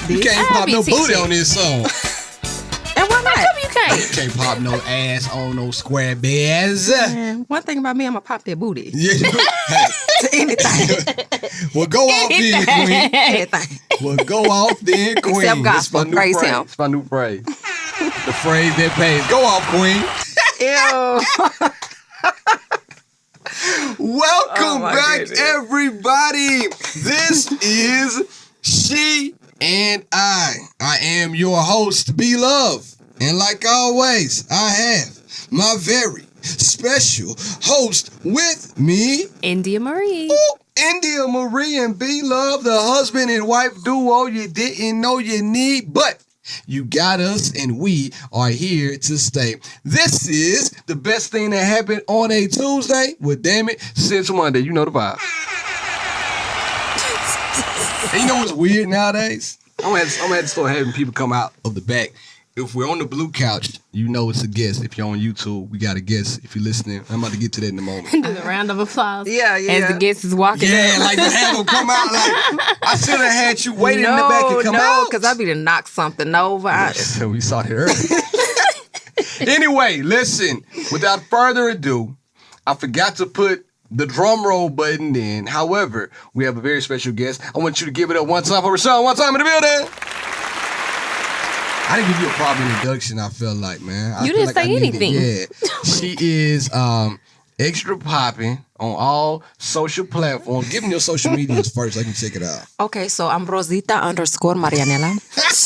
You can't pop no booty on this song. And why not? You can't. You can't pop no ass on no square bears. Man, one thing about me, I'm gonna pop that booty. Yeah. Hey. To anything. Well, go off then, Queen. Anything. Well, go off then, Queen. Except gospel. Praise him. It's my new phrase. The phrase that pays. Go off, Queen. Ew. Welcome my back, goodness. everybody. This is She and I. I am your host, B Love. And like always, I have my very special host with me, India Marie. India Marie and B Love, the husband and wife duo you didn't know you need, but you got us and we are here to stay. This is the best thing that happened on a Tuesday. Well, damn it, since Monday. You know the vibe. And you know what's weird nowadays? I'm gonna have to start having people come out of the back. If we're on the blue couch, you know it's a guest. If you're on YouTube, we got a guest. If you're listening, I'm about to get to that in a moment. Do the round of applause. Yeah. As the guest is walking Yeah, up. like to have them come out. Like I should have had you waiting in the back and come out. because I be to knock something over. We saw it earlier. Anyway, listen. Without further ado, I forgot to put the drum roll button in. However, we have a very special guest. I want you to give it up one time for Rashawn. One time in the building. I didn't give you a proper introduction, I feel like, man. You didn't say anything. Yeah. She is extra popping on all social platforms. Give me your social medias first. Let me check it out. Okay, so I'm Rosita_Marianela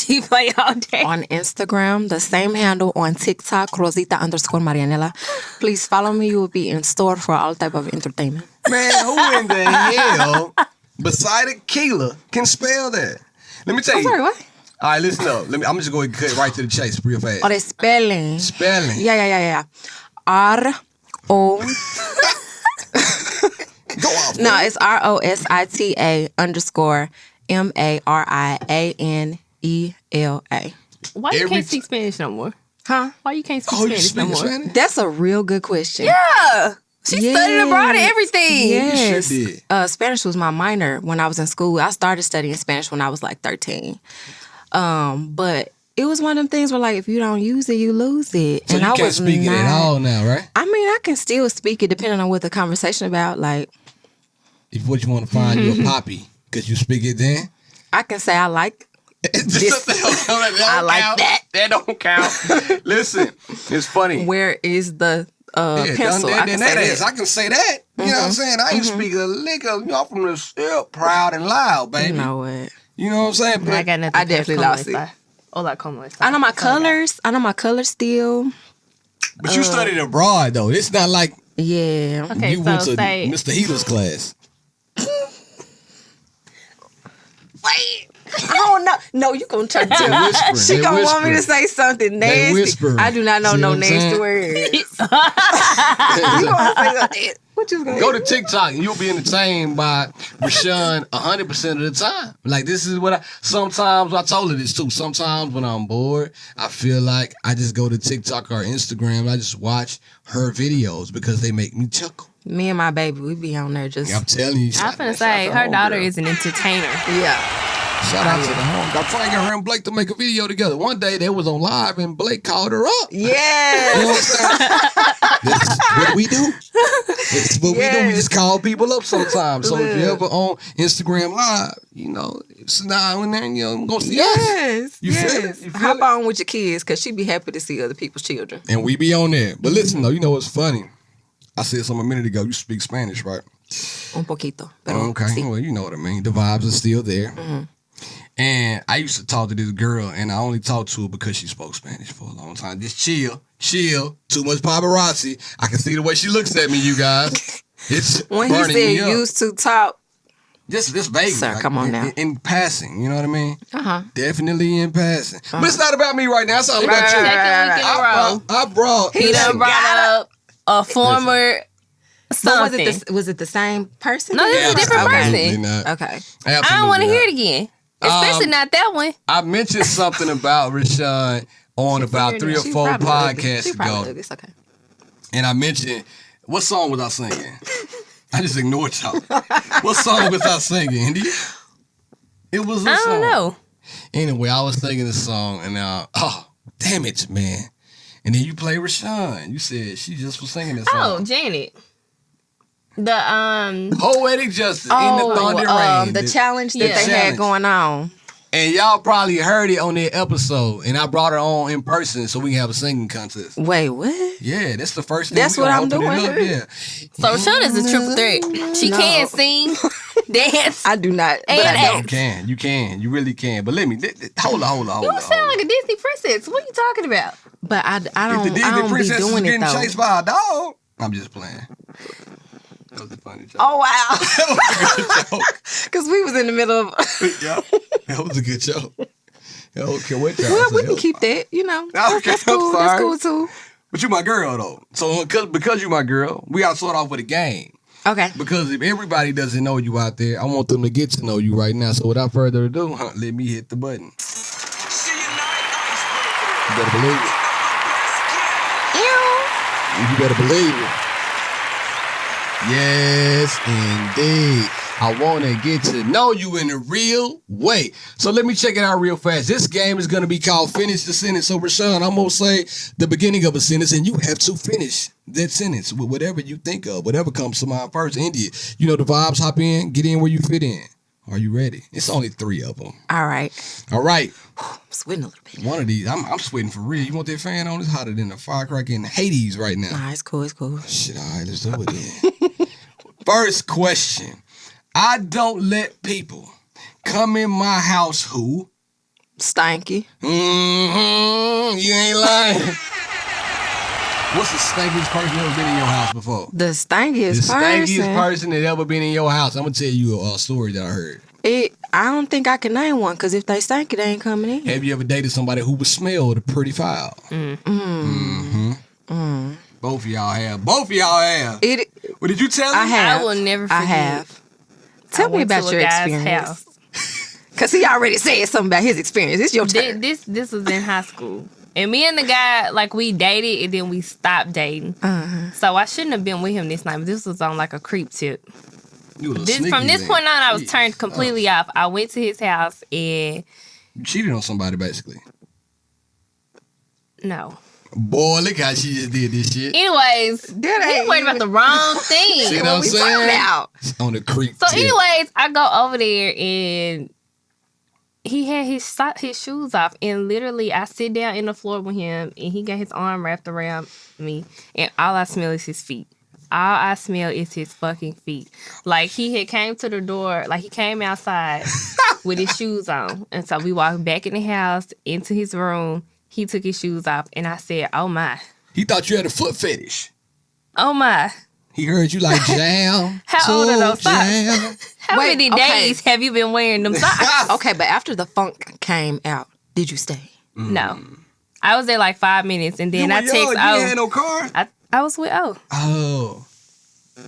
She play all day. on Instagram, the same handle on TikTok, Rosita_Marianela. Please follow me. You will be in store for all type of entertainment. Man, who in the hell beside Keela can spell that? Let me tell I'm you. sorry, what? All right, listen up. I'm just going to cut right to the chase real fast. Oh, the spelling. Spelling. Yeah. R-O... Go off. No, it's ROSITA_MARIANELA. Why you Every can't speak Spanish no more? Huh? Why you can't speak Oh, you Spanish no speak more? Spanish? That's a real good question. Yeah. She studied abroad and everything. Yes. You sure did. Spanish was my minor when I was in school. I started studying Spanish when I was like 13. But it was one of them things where like if you don't use it, you lose it. So you can't speak it at all now, right? I mean, I can still speak it depending on what the conversation about. Like If what you want to find you a poppy, because you speak it then. I can say I like I like that. That don't count. Listen, it's funny. where is the pencil. I can say that. I can say that. You know what I'm saying? I ain't speak a lick of, I'm from the still proud and loud, baby. You know what? You know what I'm saying? But I got nothing. I definitely lost it. Hola, ¿cómo estás? I know my colors. I know my colors still. you studied abroad, though. It's not like Yeah. Okay, you went so to say... Mr. Healer's class. Wait. I don't know. No, you gonna try to They tell. whispering. She They gonna want me to whispering. say something They nasty. whispering. I do not know See no what I'm nasty saying? words. You gonna say something? What you gonna Go to TikTok and you'll be entertained by Rashawn 100% of the time. Like, this is what sometimes I told her this too. Sometimes when I'm bored, I feel like I just go to TikTok or Instagram. I just watch her videos because they make me chuckle. Me and my baby, we be on there just. I'm telling you. I'm finna say her daughter is an entertainer. Yeah. Shout out to the home. I'm trying to get her and Blake to make a video together. One day they was on live and Blake called her up. You know Yes. what I'm saying? This is what we do. It's what we do. We just call people up sometimes. So if you ever on Instagram Live, you know, it's now and then, you know, I'm going to see us. Yes. You feel yes. it? You feel Hop it? on with your kids because she be happy to see other people's children. And we be on there. But listen, though, you know what's funny? I said something a minute ago. You speak Spanish, right? Un poquito. Pero Okay. sí. Well, you know what I mean. The vibes are still there. And I used to talk to this girl, and I only talked to her because she spoke Spanish for a long time. Just chill. Too much paparazzi. I can see the way she looks at me, you guys. It's When he burning said me up. used to talk, Just vaguely. Sir, come on now. In passing, you know what I mean? uh-huh. Definitely in passing. But it's not about me right now. It's all about you. Second week in a row. I brought. He done brought up a former But something. was it the same person? No, this is a different Absolutely person. not. Okay. I don't want to Absolutely hear not. it again. Especially not that one. I mentioned something about Rashawn on about 3 or She 4 probably ugly. podcasts She probably ago. ugly. It's okay. And I mentioned, what song was I singing? I just ignored y'all. What song was I singing, Indy? It was a I song. don't know. Anyway, I was singing the song, and oh, damn it, man. And then you play Rashawn. You said she just was singing this Oh, song. Janet. The Poetic Justice in the Thunder Rain. the challenge that Yeah. they challenge. had going on. And y'all probably heard it on their episode, and I brought her on in person so we can have a singing contest. Wait, what? Yeah, that's the first thing. That's we what gonna I'm open it doing. up, Yeah. so Rashawn is a triple threat. She No. can sing, dance. I do not. But And I don't. You can. You really can. But hold on. You don't sound like a Disney princess. What are you talking about? But I If the don't. I Disney don't be princess is doing it getting though. chased by a dog, I'm just playing. That was a funny joke. Oh wow! That was a good joke. Because we was in the middle of. Yeah, that was a good joke. Okay, what y'all Well, we say? can keep that. You know, Okay, that's I'm cool. That's sorry. cool too. But you my girl though. So because you my girl, we gotta start off with a game. Okay. Because if everybody doesn't know you out there, I want them to get to know you right now. So without further ado, let me hit the button. You better believe it. You better believe it. Yes, indeed. I want to get to know you in a real way. So let me check it out real fast. This game is going to be called Finish the Sentence. So Rashawn, I'm going to say the beginning of a sentence, and you have to finish that sentence with whatever you think of, whatever comes to mind first. India, you know the vibes. Hop in, get in where you fit in. Are you ready? It's only 3 of them. All right. All right. I'm sweating a little bit. One of these, I'm sweating for real. You want that fan on? It's hotter than a firecracker in Hades right now. Nah, it's cool. It's cool. Shit, all right, let's do it then. First question. I don't let people come in my house who? Stanky. Mm-hmm. You ain't lying. What's the stankiest person that ever been in your house before? The stankiest The stankiest person. person that ever been in your house. I'm going to tell you a story that I heard. I don't think I can name one because if they stanky, they ain't coming in. Have you ever dated somebody who was smelled pretty foul? Mm-hmm. Both of y'all have. What did you tell him? I have. I will never forget. I have. Tell me went to about a your guy's experience. house. Because he already said something about his experience. It's your turn. This was in high school. And me and the guy, like, we dated and then we stopped dating. So I shouldn't have been with him this night, but this was on like a creep tip. You was a From sneaky this then. point on, I was Yeah. turned completely off. I went to his house and You cheated on somebody, basically. no. Boy, look how she just did this shit. Anyways, That he ain't worried about the wrong thing. See what what I'm we saying? talking about. On the creep So, tip. anyways, I go over there and he had his shoes off, and literally I sit down in the floor with him, and he got his arm wrapped around me, and all I smell is his feet. All I smell is his fucking feet. Like he had came to the door, like he came outside with his shoes on, and so we walked back in the house into his room. He took his shoes off, and I said, "Oh my, He thought you had a foot fetish. oh my." He heard you like jam. How old are those socks? jam. How Wait, many okay. days have you been wearing them socks? Okay, but after the funk came out, did you stay? No. I was there like 5 minutes, and then You I were text young, you ain't had O. no car. I was with O. Oh.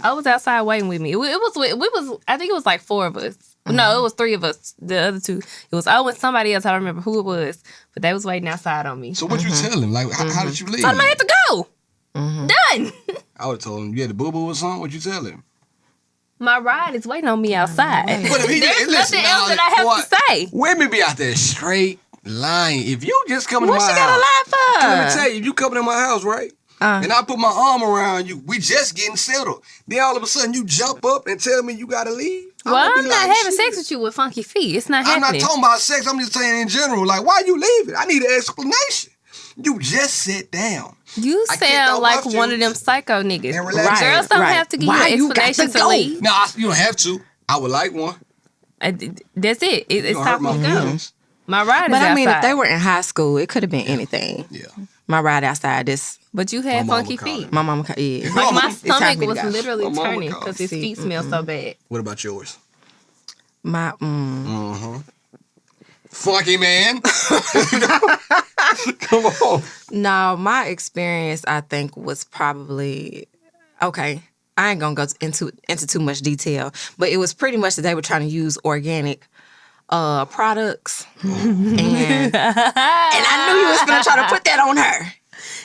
I was outside waiting with me. It was I think it was like 4 of us. No, it was 3 of us. The other 2, it was O and somebody else. I don't remember who it was, but they was waiting outside on me. So what you tell him? Like, how did you leave? So I had to go. Done. I would have told him you had a boo-boo or something. What you tell him? My ride is waiting on me outside. But if he There's didn't- listen, nothing else now, that I have what? to say. Women be out there straight lying. If you just come to What my she house, got to lie for? let me tell you, if you coming to my house, right? And I put my arm around you, we just getting settled. Then all of a sudden you jump up and tell me you gotta leave. Well, gonna I'm be not like, having shit. sex with you with funky feet. It's not I'm happening. not talking about sex. I'm just saying in general. Like, why you leaving? I need an explanation. You just sit down. You I can't sound go like off one you. of them psycho niggas. And relax. Girls don't Right. have to give Why you you an got to explanation to go? leave. No, you don't have to. I would like one. That's it. It's You gonna hurt time my to go. feelings. My ride is But outside. I mean, if they were in high school, it could have been anything. Yeah. My ride outside, this But you had My mama funky called feet. it. my mama, yeah. Like my It's time for stomach me to was go. literally My mama turning called. because his See, feet smell so bad. What about yours? My Funky man. Come on. No, my experience, I think, was probably okay. I ain't gonna go into too much detail, but it was pretty much that they were trying to use organic products, and I knew you was gonna try to put that on her.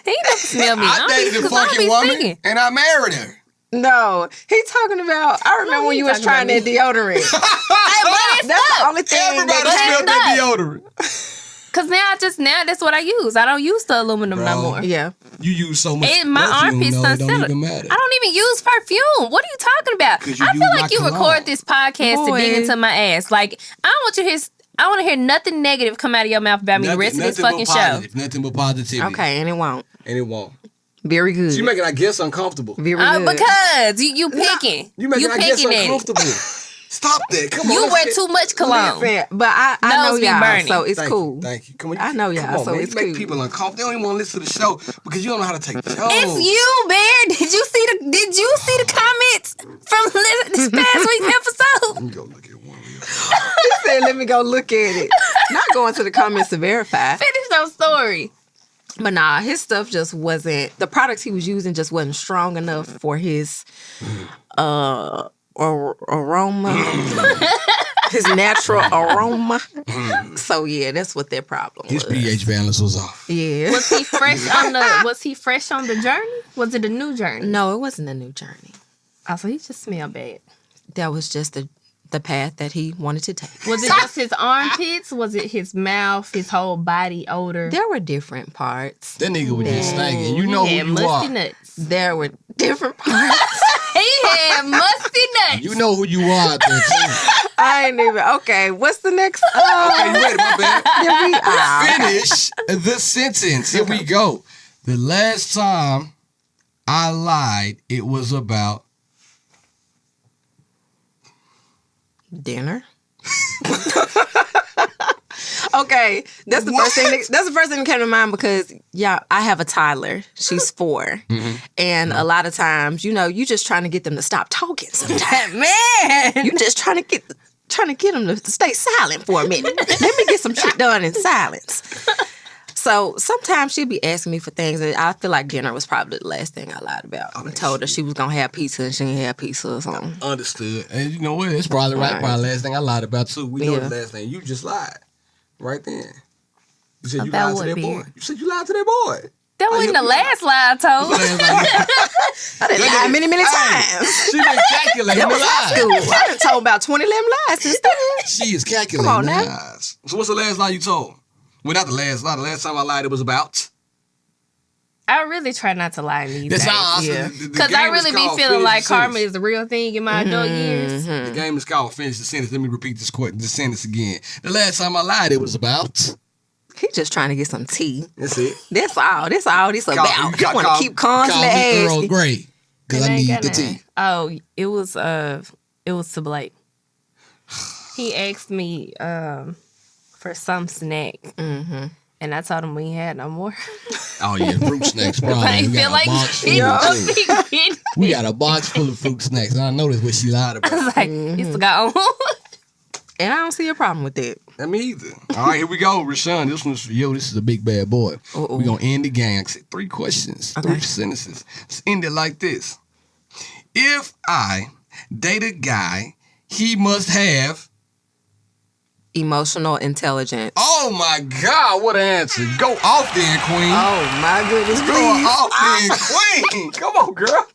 He never smell me. I dated a because I don't funky be woman singing. and I married her. No, he talking about. I remember when he you was talking trying that about deodorant. But That's the only thing. Everybody that smelled that deodorant. Cause now that's what I use. I don't use the aluminum no Bro. more. Yeah. You use so much And my perfume, armpits though, done it don't settled. even matter. I don't even use perfume. What are you talking about? 'Cause you I use feel my like you cologne. record this podcast to dig Boy. into my ass. Like I don't want you to hear. I want to hear nothing negative come out of your mouth about me the rest of this fucking show. Nothing but positivity. Okay, and it won't. And it won't. Very good. You making our guests uncomfortable. Very good. Because you picking. You making our guests picking at it. uncomfortable. Stop that. Come on. You let's wear get- too much cologne. Listen, but I know Nose be y'all, burning. so it's Thank cool. You, thank you. Come on. I know y'all, Come on, so man. it's You make cool. people uncomfortable. They don't even want to listen to the show because you don't know how to take the show. It's you, Bear. Did you see the comments from this past week's episode? Let me go look at one real He said, "Let me go look at it." Not going to the comments to verify. Finish your story. But nah, his stuff just wasn't. The products he was using just wasn't strong enough for his aroma, his natural aroma. So yeah, that's what their problem His was. pH balance was off. Yeah. Was he fresh on the journey? Was it a new journey? No, it wasn't a new journey. Oh, so he just smelled bad. That was just the path that he wanted to take. Was it just his armpits? Was it his mouth, his whole body odor? There were different parts. That nigga was just stinking. You know he who had you musty are. nuts. There were different parts. He had musty nuts. You know who you are out there, too. I ain't even. Okay, what's the next? Okay, you ready? My bad. Here we are. Finish the sentence. Here we go. The last time I lied, it was about Dinner. Okay, that's the first thing. That's the first thing that came to mind because I have a toddler. She's 4, and a lot of times, you just trying to get them to stop talking. Sometimes, man, you just trying to get them to stay silent for a minute. Let me get some shit done in silence. So sometimes she'll be asking me for things, and I feel like dinner was probably the last thing I lied about. I told her she was gonna have pizza, and she didn't have pizza or something. understood. And you know what? It's probably right. Probably the last thing I lied about, too. We know Yeah. the last thing. You just lied. Right then. You said you About lied to what, that boy. Beard? You said you lied to that boy. That wasn't the last lie I told. I done lied many times. She been calculating That the was high lies. school. I done told about 20, 11 lies since then. She is calculating Come on the now. lies. So what's the last lie you told? Well, not the last lie. The last time I lied, it was about. I really try not to lie in these That's days. how I Yeah. Because I really be feeling like karma is the real thing in my adult years. The game is called Finish the Sentence. Let me repeat this sentence again. The last time I lied, it was about. He just trying to get some tea. That's it. That's all this about. He want to keep constantly Call me Earl asking. Grey. Because And I ain't need got the none. tea. Oh, it was to Blake. He asked me for some snack. Mm-hmm. And I told him we ain't had no more. Oh, yeah, fruit snacks. Probably. I We feel got like a box full he of must shit. be kidding. We got a box full of fruit snacks. And I know that's what she lied I about. was like, it's gone. And I don't see a problem with that. Not me either. All right, here we go. Rashawn, this one's for you. This is a big bad boy. Uh-oh. We're going to end the game. Like I said, 3 questions, Okay. 3 sentences. Let's end it like this. If I date a guy, he must have. Emotional intelligence. Oh my God, what an answer. Go off then, Queen. Oh my goodness, Go please. off then, Queen. Come on, girl.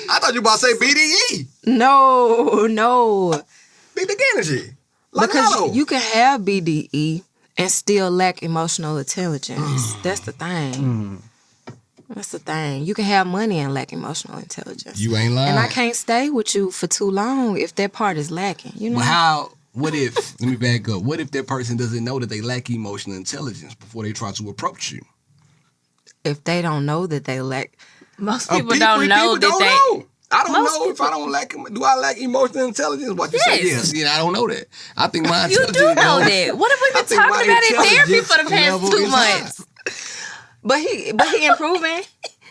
I thought you about to say BDE. No. Big dick energy. Like Because Otto. you can have BDE and still lack emotional intelligence. That's the thing. That's the thing. You can have money and lack emotional intelligence. You ain't lying. And I can't stay with you for too long if that part is lacking. You know? But what if, let me back up. What if that person doesn't know that they lack emotional intelligence before they try to approach you? If they don't know that they lack, Most people don't know that they. know. I don't Most know if I don't lack. Do I lack emotional intelligence? What you say? Yes. Yes. Yeah, I don't know that. I think my You intelligence do know level- that. What have we I been think talking my about in therapy intelligence for the past level 2 is high. months? but he improving.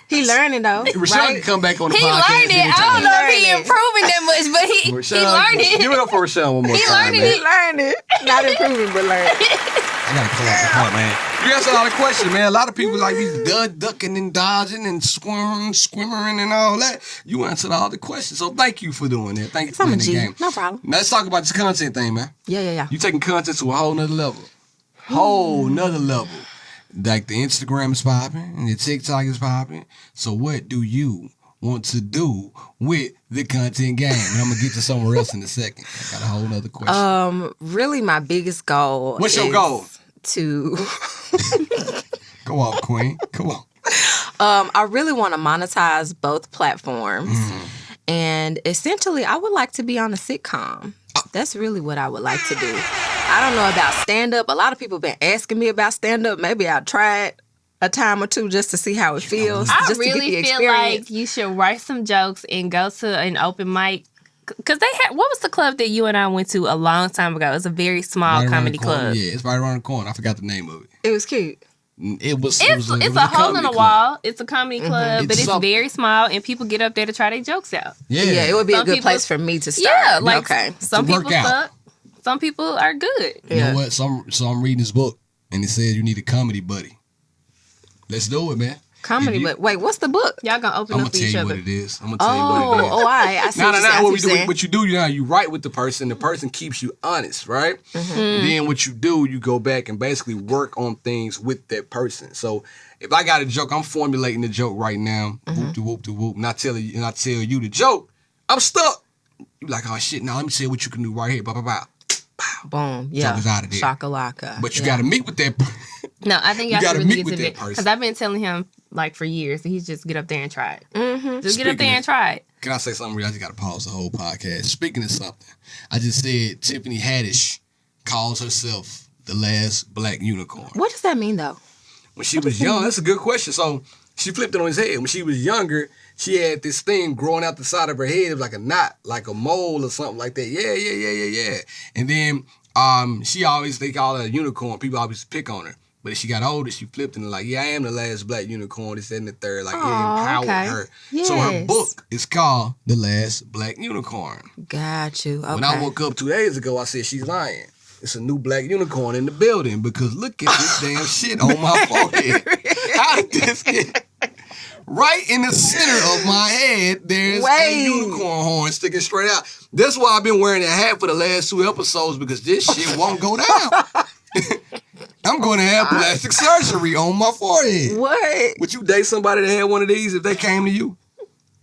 He learning though. Rashawn right? can come back on the He podcast learning. I anytime. don't know if he Learning. improving that much, but he Rashawn, learning. Give it up for Rashawn one more He time, learning man. He learning. Not improving, but learning. I gotta pull out the part, man. You answered a lot of questions, man. A lot of people like be ducking and dodging and swimmering and all that. You answered all the questions, so thank you for doing that. Thank you for I'm a playing the G. game. No problem. Now let's talk about this content thing, man. Yeah. You taking content to a whole nother level. Whole nother level. Like the Instagram is popping and the TikTok is popping. So what do you want to do with the content game? And I'm going to get to somewhere else in a second. I got a whole nother question. Really, my biggest goal. What's your goal? To Go on, Queen. Come on. I really want to monetize both platforms. And essentially, I would like to be on a sitcom. That's really what I would like to do. I don't know about stand-up. A lot of people have been asking me about stand-up. Maybe I'll try it a time or two just to see how it feels. I just really to get the feel experience. like you should write some jokes and go to an open mic. Because they had, what was the club that you and I went to a long time ago? It was a very small Right around comedy the corner. club. Yeah, it's right around the corner. I forgot the name of it. It was cute. It's a hole in the wall. It's a comedy club, but it's something. very small, and people get up there to try their jokes out. Yeah, Yeah, it would be a Some good people- place for me to start. Yeah, like okay. some To work people out. suck, some people are good. You know what? So I'm reading this book, and it says you need a comedy buddy. Let's do it, man. Comedy, If you- but wait, what's the book? Y'all gonna open I'm up gonna for tell each you other. what it is. I'm gonna tell you what it is. Oh, I see. No, what no, you- I no. see what you're saying. What you do, you write with the person. The person keeps you honest, right? And then what you do, you go back and basically work on things with that person. So if I got a joke, I'm formulating the joke right now. Whoop de whoop de whoop. And I tell you the joke. I'm stuck. You like, oh shit. Now let me tell you what you can do right here. Blah blah blah. Boom. Yeah. is out of there. Shakalaka. But you Yeah. got to meet with that. No, I think You y'all gotta should really meet get with to that it person. because I've been telling him like for years that he's just get up there and try it. Just get up Speaking there of- and try it. Can I say something real? I just got to pause the whole podcast. Speaking of something, I just said Tiffany Haddish calls herself the last black unicorn. What does that mean, though? When she was young, that's a good question. So she flipped it on his head. When she was younger, she had this thing growing out the side of her head. It was like a knot, like a mole or something like that. Yeah. And then they call her a unicorn. People always pick on her. But as she got older, she flipped and like, yeah, I am the last black unicorn. This, that, and the third. Like, it empowered okay. her. So her Yes. book is called The Last Black Unicorn. Got you. Okay. When I woke up 2 days ago, I said, she's lying. It's a new black unicorn in the building because look at this damn shit on my forehead. How did this get... Right in the center of my head, there's a Wait. unicorn horn sticking straight out. That's why I've been wearing a hat for the last 2 episodes because this shit won't go down. I'm going to have plastic surgery on my forehead. What? Would you date somebody that had one of these if they came to you?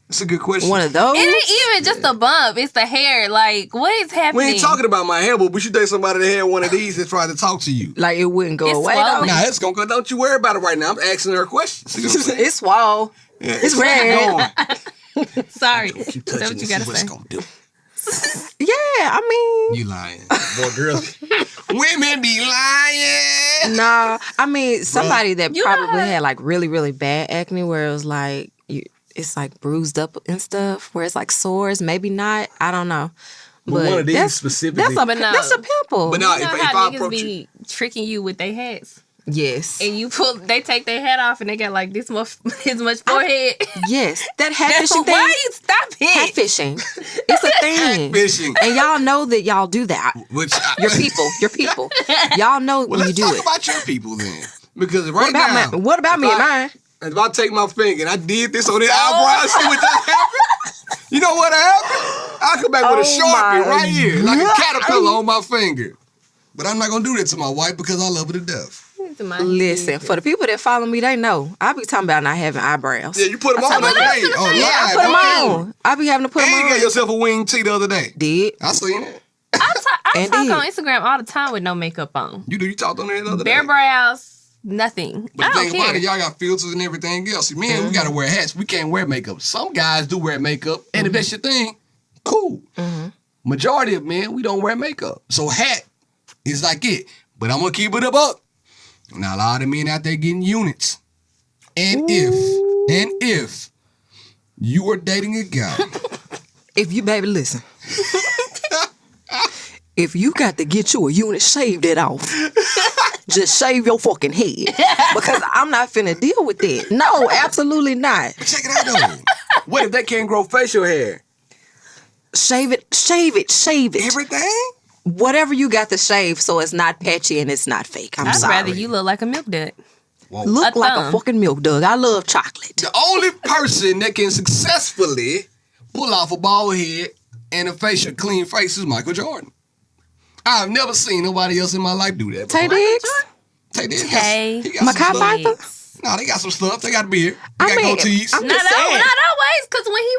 That's a good question. One of those? It ain't even just a bump; it's the hair. Like, what is happening? We ain't talking about my hair, but would you date somebody that had one of these that tried to talk to you? Like it wouldn't go It's away, swollen. though? Nah, it's gonna go. Don't you worry about it right now. I'm asking her questions. See what I'm saying? It's swole. Yeah, it's red. going. Sorry. Keep Is that touching what and you see gotta what it's say? gonna do. Yeah, I mean, You lying. Boy, girls. Women be lying. nah. I mean, somebody that You know probably how- had like really, really bad acne where it was like, it's like bruised up and stuff, where it's like sores, maybe not. I don't know. But one of these that's- specifically- That's a, But no. that's a pimple. But no, You know if how I niggas approach be tricking you with their hats, Yes. and they take their hat off, and they got like this much forehead. Yes. That That's hatfishing thing. why you stop it. Catfishing. It's a thing. fishing, And y'all know that y'all do that. which Your people. Y'all know well, when you let's do talk it. about your people then, because What right about now, what about me and mine? if I take my finger and I did this on the eyebrow, see what just happened? You know what happened? I come back with a Oh Sharpie my right here, like a God. caterpillar on my finger. But I'm not gonna do that to my wife because I love her to death. Listen, for the people that follow me, they know. I be talking about not having eyebrows. Yeah, you put them on the other day. Oh, Yeah, I put them on. I be having to put them And you gave on. yourself a wing tee the other day. Did. I seen it. I And talk did. on Instagram all the time with no makeup on. You talked on it the other Bare day. brows, nothing. But I the don't thing care. about it, y'all got filters and everything else. See, man, we gotta wear hats. We can't wear makeup. Some guys do wear makeup, and if that's your thing, cool. Majority of men, we don't wear makeup. So hat is like it. But I'm gonna keep it a buck. Now a lot of men out there getting units. And if you are dating a guy, If you, baby, listen. If you got to get you a unit, shave that off. Just shave your fucking head. Because I'm not finna deal with it. No, absolutely not. check it out though. What if they can't grow facial hair? Shave it. Everything? Whatever you got to shave so it's not patchy and it's not fake. I'm I'd sorry. rather you look like a milk dud. Look A like a thumb. fucking milk dog. I love chocolate. The only person that can successfully pull off a bald head and a facial clean face is Michael Jordan. I've never seen nobody else in my life do that. Tay before. Diggs? Tay Diggs. Tay. He got some Makai stuff. Pfeiffer? Nah, they got some stuff. They got beer. They got goatees. I'm just saying. Not always, because when he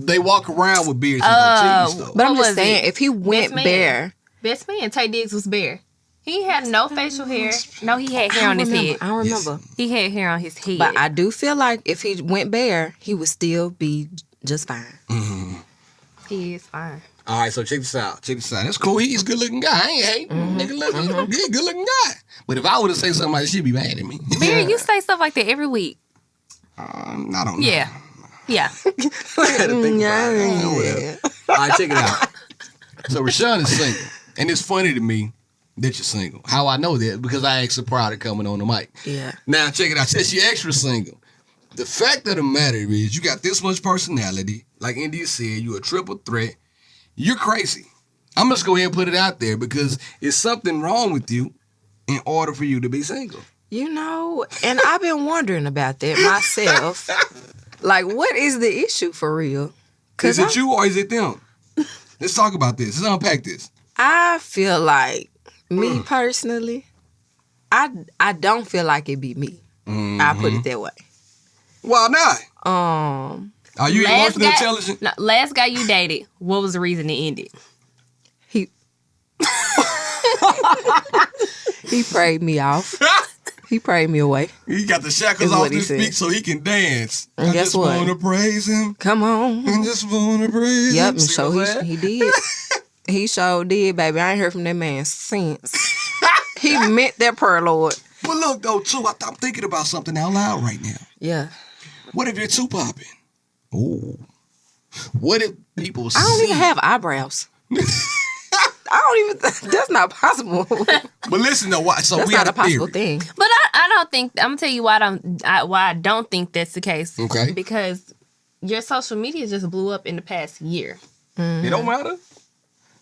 They walk around with beards and goatees, though. But I'm What just was saying, it? if he went Man. bare, best man, Tay Diggs was bare. He had no facial hair. No, he had hair on his head. I don't remember. He had hair on his head. But I do feel like if he went bare, he would still be just fine. He is fine. All right, so check this out. That's cool. He's a good-looking guy. I ain't hating. Nigga look good-looking guy. But if I would have said something like that, she'd be mad at me. Beer, you say stuff like that every week. I don't know. Yeah. Yeah. I had to think about it. Whatever. All right, check it out. So Rashawn is single. And it's funny to me that you're single. How I know that? Because I asked her prior to coming on the mic. Yeah. Now, check it out. Says she extra single. The fact of the matter is you got this much personality. Like India said, you a triple threat. You're crazy. I'm just go ahead and put it out there because it's something wrong with you in order for you to be single. You know, and I've been wondering about that myself. Like, what is the issue for real? Is it you or is it them? Let's talk about this. Let's unpack this. I feel like, me personally, I don't feel like it be me. I put it that way. Why not? Are you emotionally intelligent? No, last guy you dated, what was the reason it ended? He prayed me off. He prayed me away. He got the shackles Is off what he his said. feet so he can dance. And I guess just what? want to praise him. Come on. I just want to praise him. Yep, and See so what I'm saying? he did. He sure did, baby. I ain't heard from that man since. He meant that prayer, Lord. But look, though, too, I'm thinking about something out loud right now. Yeah. What if you're too popping? Ooh. What if people I don't see? even have eyebrows. I don't even. That's not possible. But listen, though, so That's we not had a possible theory. thing. But I don't think, I'm going to tell you why I don't think that's the case. Okay. Because your social media just blew up in the past year. It don't matter.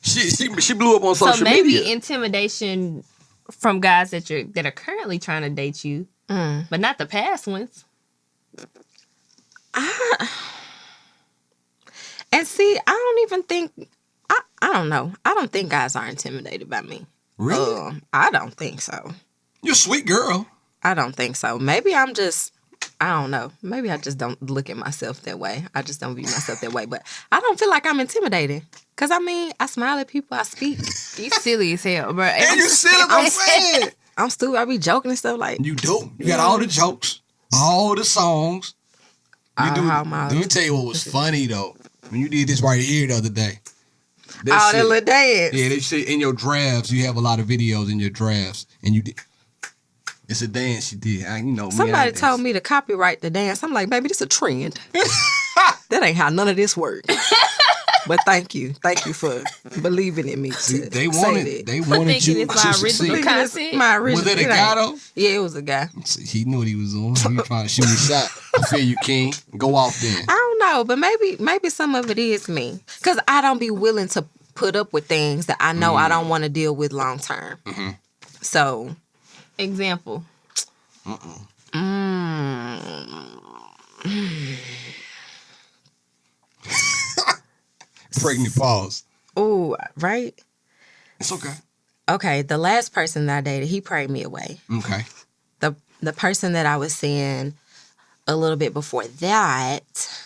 She blew up on social So maybe media. intimidation from guys that are currently trying to date you, but not the past ones. And see, I don't even think. I don't know. I don't think guys are intimidated by me. Really? I don't think so. You're a sweet girl. I don't think so. Maybe I'm just. I don't know. Maybe I just don't look at myself that way. I just don't view myself that way. But I don't feel like I'm intimidated. Because, I mean, I smile at people. I speak. You silly as hell, bro. And you silly, I'm saying. I'm stupid. I be joking and stuff like. You do. You got all the jokes, all the songs. You do. Let me tell you what was funny, though. When you did this right here the other day. That little dance. Yeah, they say in your drafts, you have a lot of videos in your drafts. And you did. It's a dance you did. Somebody told me to copyright the dance. I'm like, baby, this a trend. That ain't how none of this works. But thank you. Thank you for believing in me. They wanted you it's my to original succeed. content. My original. Was it a guy, though? Yeah, it was a guy. See, he knew what he was on. He was trying to shoot his shot. I feel you, King. Go off then. I don't know, but maybe some of it is me. Because I don't be willing to put up with things that I know I don't want to deal with long term. Mm-hmm. So. Example. Pregnant pause. Ooh, right? It's okay. Okay, the last person that I dated, he prayed me away. Okay. The person that I was seeing a little bit before that,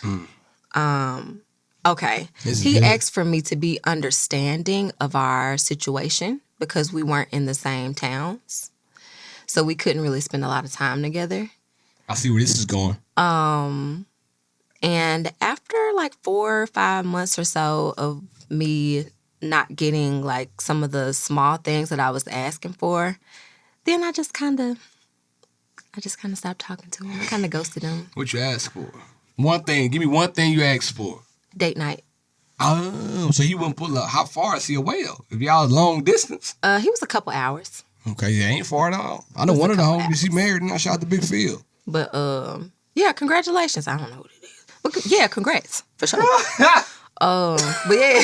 okay, he asked for me to be understanding of our situation because we weren't in the same towns. So we couldn't really spend a lot of time together. I see where this is going. And after like 4 or 5 months or so of me not getting like some of the small things that I was asking for, then I just kind of stopped talking to him. I kind of ghosted him. What you asked for? One thing. Give me one thing you asked for. Date night. Oh, so he wouldn't pull up. How far is he away though? If y'all long distance? He was a couple hours. Okay, yeah, ain't far at all. I know one of the homies, he married and I shot the big field. But yeah, congratulations. I don't know what it is. But yeah, congrats for sure. But yeah,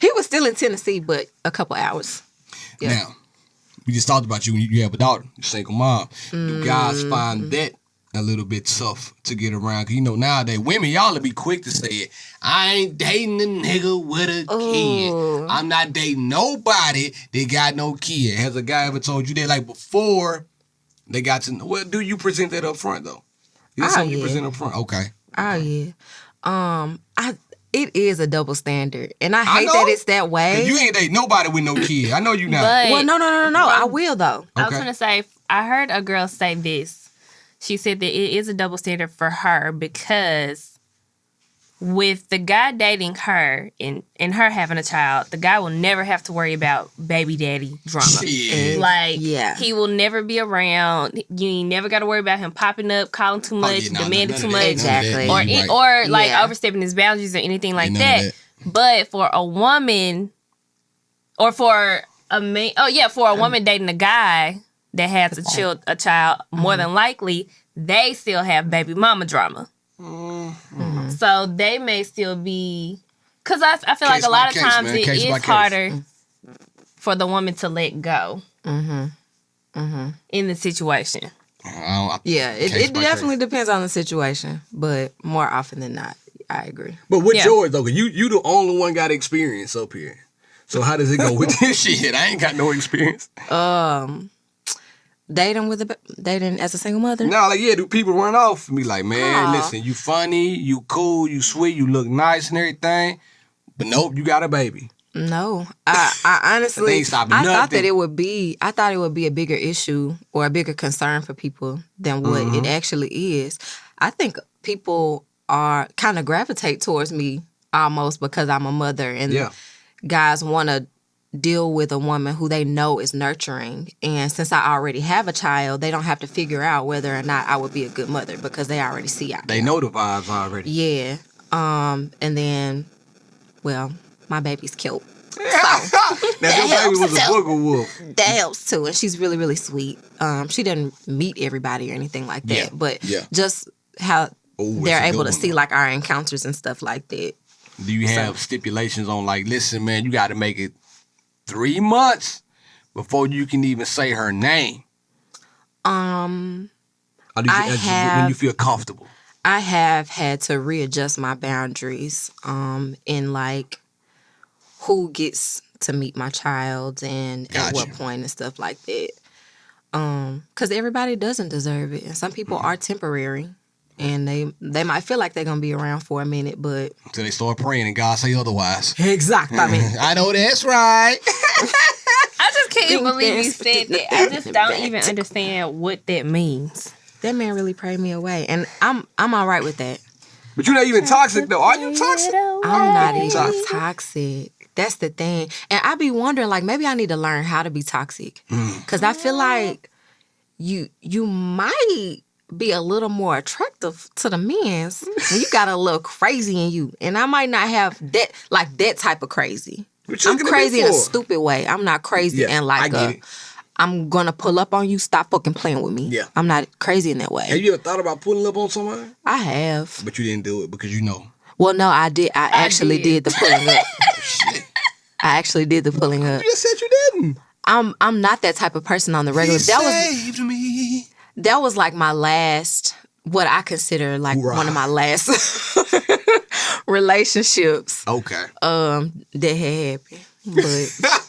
he was still in Tennessee, but a couple hours. Yeah. Now, we just talked about you have a daughter, you're a single mom. You guys find that a little bit tough to get around. 'Cause nowadays, women, y'all will be quick to say it. I ain't dating a nigga with a kid. I'm not dating nobody that got no kid. Has a guy ever told you that? Like before, They got to know. Well, do you present that up front though? Is that something you yeah. present up front? Okay. Oh yeah. It is a double standard, and I I hate know. that it's that way. 'Cause you ain't date nobody with no kid. I know you not. But Well, no. I will though. I was Okay. gonna say, I heard a girl say this. She said that it is a double standard for her because with the guy dating her and her having a child, the guy will never have to worry about baby daddy drama. Shit. Like, Yeah. he will never be around. You ain't never got to worry about him popping up, calling too much, yeah, nah, demanding none too of that, much, none of Exactly. that. or You right. or like Yeah. overstepping his boundaries or anything like none of that. that. But for a woman, or for a man, for a woman dating a guy that has a child, more than likely they still have baby mama drama. So they may still be, because I feel like Case a lot by of case, times man. it Case by is case. harder for the woman to let go in the situation. Yeah, it Case by definitely depends on the situation, but more often than not, I agree. But what's Yeah. yours though? 'Cause you the only one got experience up here. So how does it go with this shit? I ain't got no experience. Dating as a single mother. No, like, yeah, do people run off and be like, man, Aw. listen, you funny, you cool, you sweet, you look nice and everything, but nope, you got a baby. No, I They honestly, ain't stopping I thought nothing. that it would be. I thought it would be a bigger issue or a bigger concern for people than what Mm-hmm. it actually is. I think people are kind of gravitate towards me almost because I'm a mother, and Yeah. guys want to deal with a woman who they know is nurturing. And since I already have a child, they don't have to figure out whether or not I would be a good mother because they already see out They know the vibes already. Yeah. And then, well, my baby's cute. Now, your baby was a booger wolf. That helps too. And she's really, really sweet. She didn't meet everybody or anything like that. Yeah, But yeah. just how Ooh, they're it's a able good to one, see though. like our encounters and stuff like that. Do you have stipulations on like, listen, man, you got to make it 3 months before you can even say her name? Or do you, I when have- you feel comfortable. I have had to readjust my boundaries in like who gets to meet my child and at what Gotcha. point and stuff like that. Because everybody doesn't deserve it. And some people are temporary. And they might feel like they're going to be around for a minute, but... Until they start praying and God say otherwise. Exactly. I mean, I know that's right. I just can't Think believe you this, said that. I just don't even understand what that means. that man really prayed me away. And I'm all right with that. But you're not even toxic though. Are you toxic? I'm not even Toxic. toxic. That's the thing. And I be wondering, like, maybe I need to learn how to be toxic. Because I feel like you might be a little more attractive to the men's when you got a little crazy in you. And I might not have that type of crazy. What you I'm looking at crazy me in a for? stupid way. I'm not crazy Yeah, and I like get it. I'm gonna pull up on you, stop fucking playing with me. Yeah. I'm not crazy in that way. Have you ever thought about pulling up on somebody? I have. But you didn't do it because you know. Well, no, I did. I actually did. did the pulling up. Shit. I actually did the pulling up. You just said you didn't. I'm not that type of person on the regular. Saved me. That was like my last, what I consider like Hoorah. one of my last relationships Okay. that had happened. But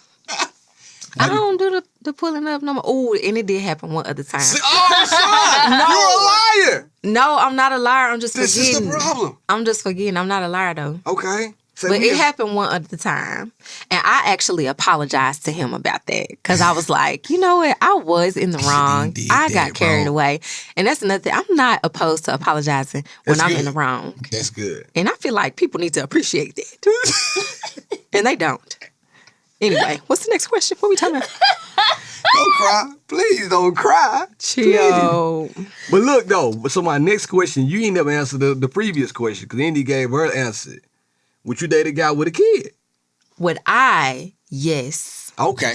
I don't do the pulling up no more. Oh, and it did happen one other time. Oh, son, you're a liar. No, I'm not a liar. I'm just This is forgetting. the problem. I'm just forgetting. I'm not a liar though. Okay. So But we it have- happened one other time. And I actually apologized to him about that. Because I was like, you know what? I was in the wrong. did I that, got carried bro. away. And that's another thing. I'm not opposed to apologizing when That's I'm good. in the wrong. That's good. And I feel like people need to appreciate that. And they don't. Anyway, what's the next question? What we talking about? Don't cry. Please don't cry. Chill. But look, though. So my next question, you ain't never answered the previous question because Indy gave her answer. Would you date a guy with a kid? Would I? Yes. Okay.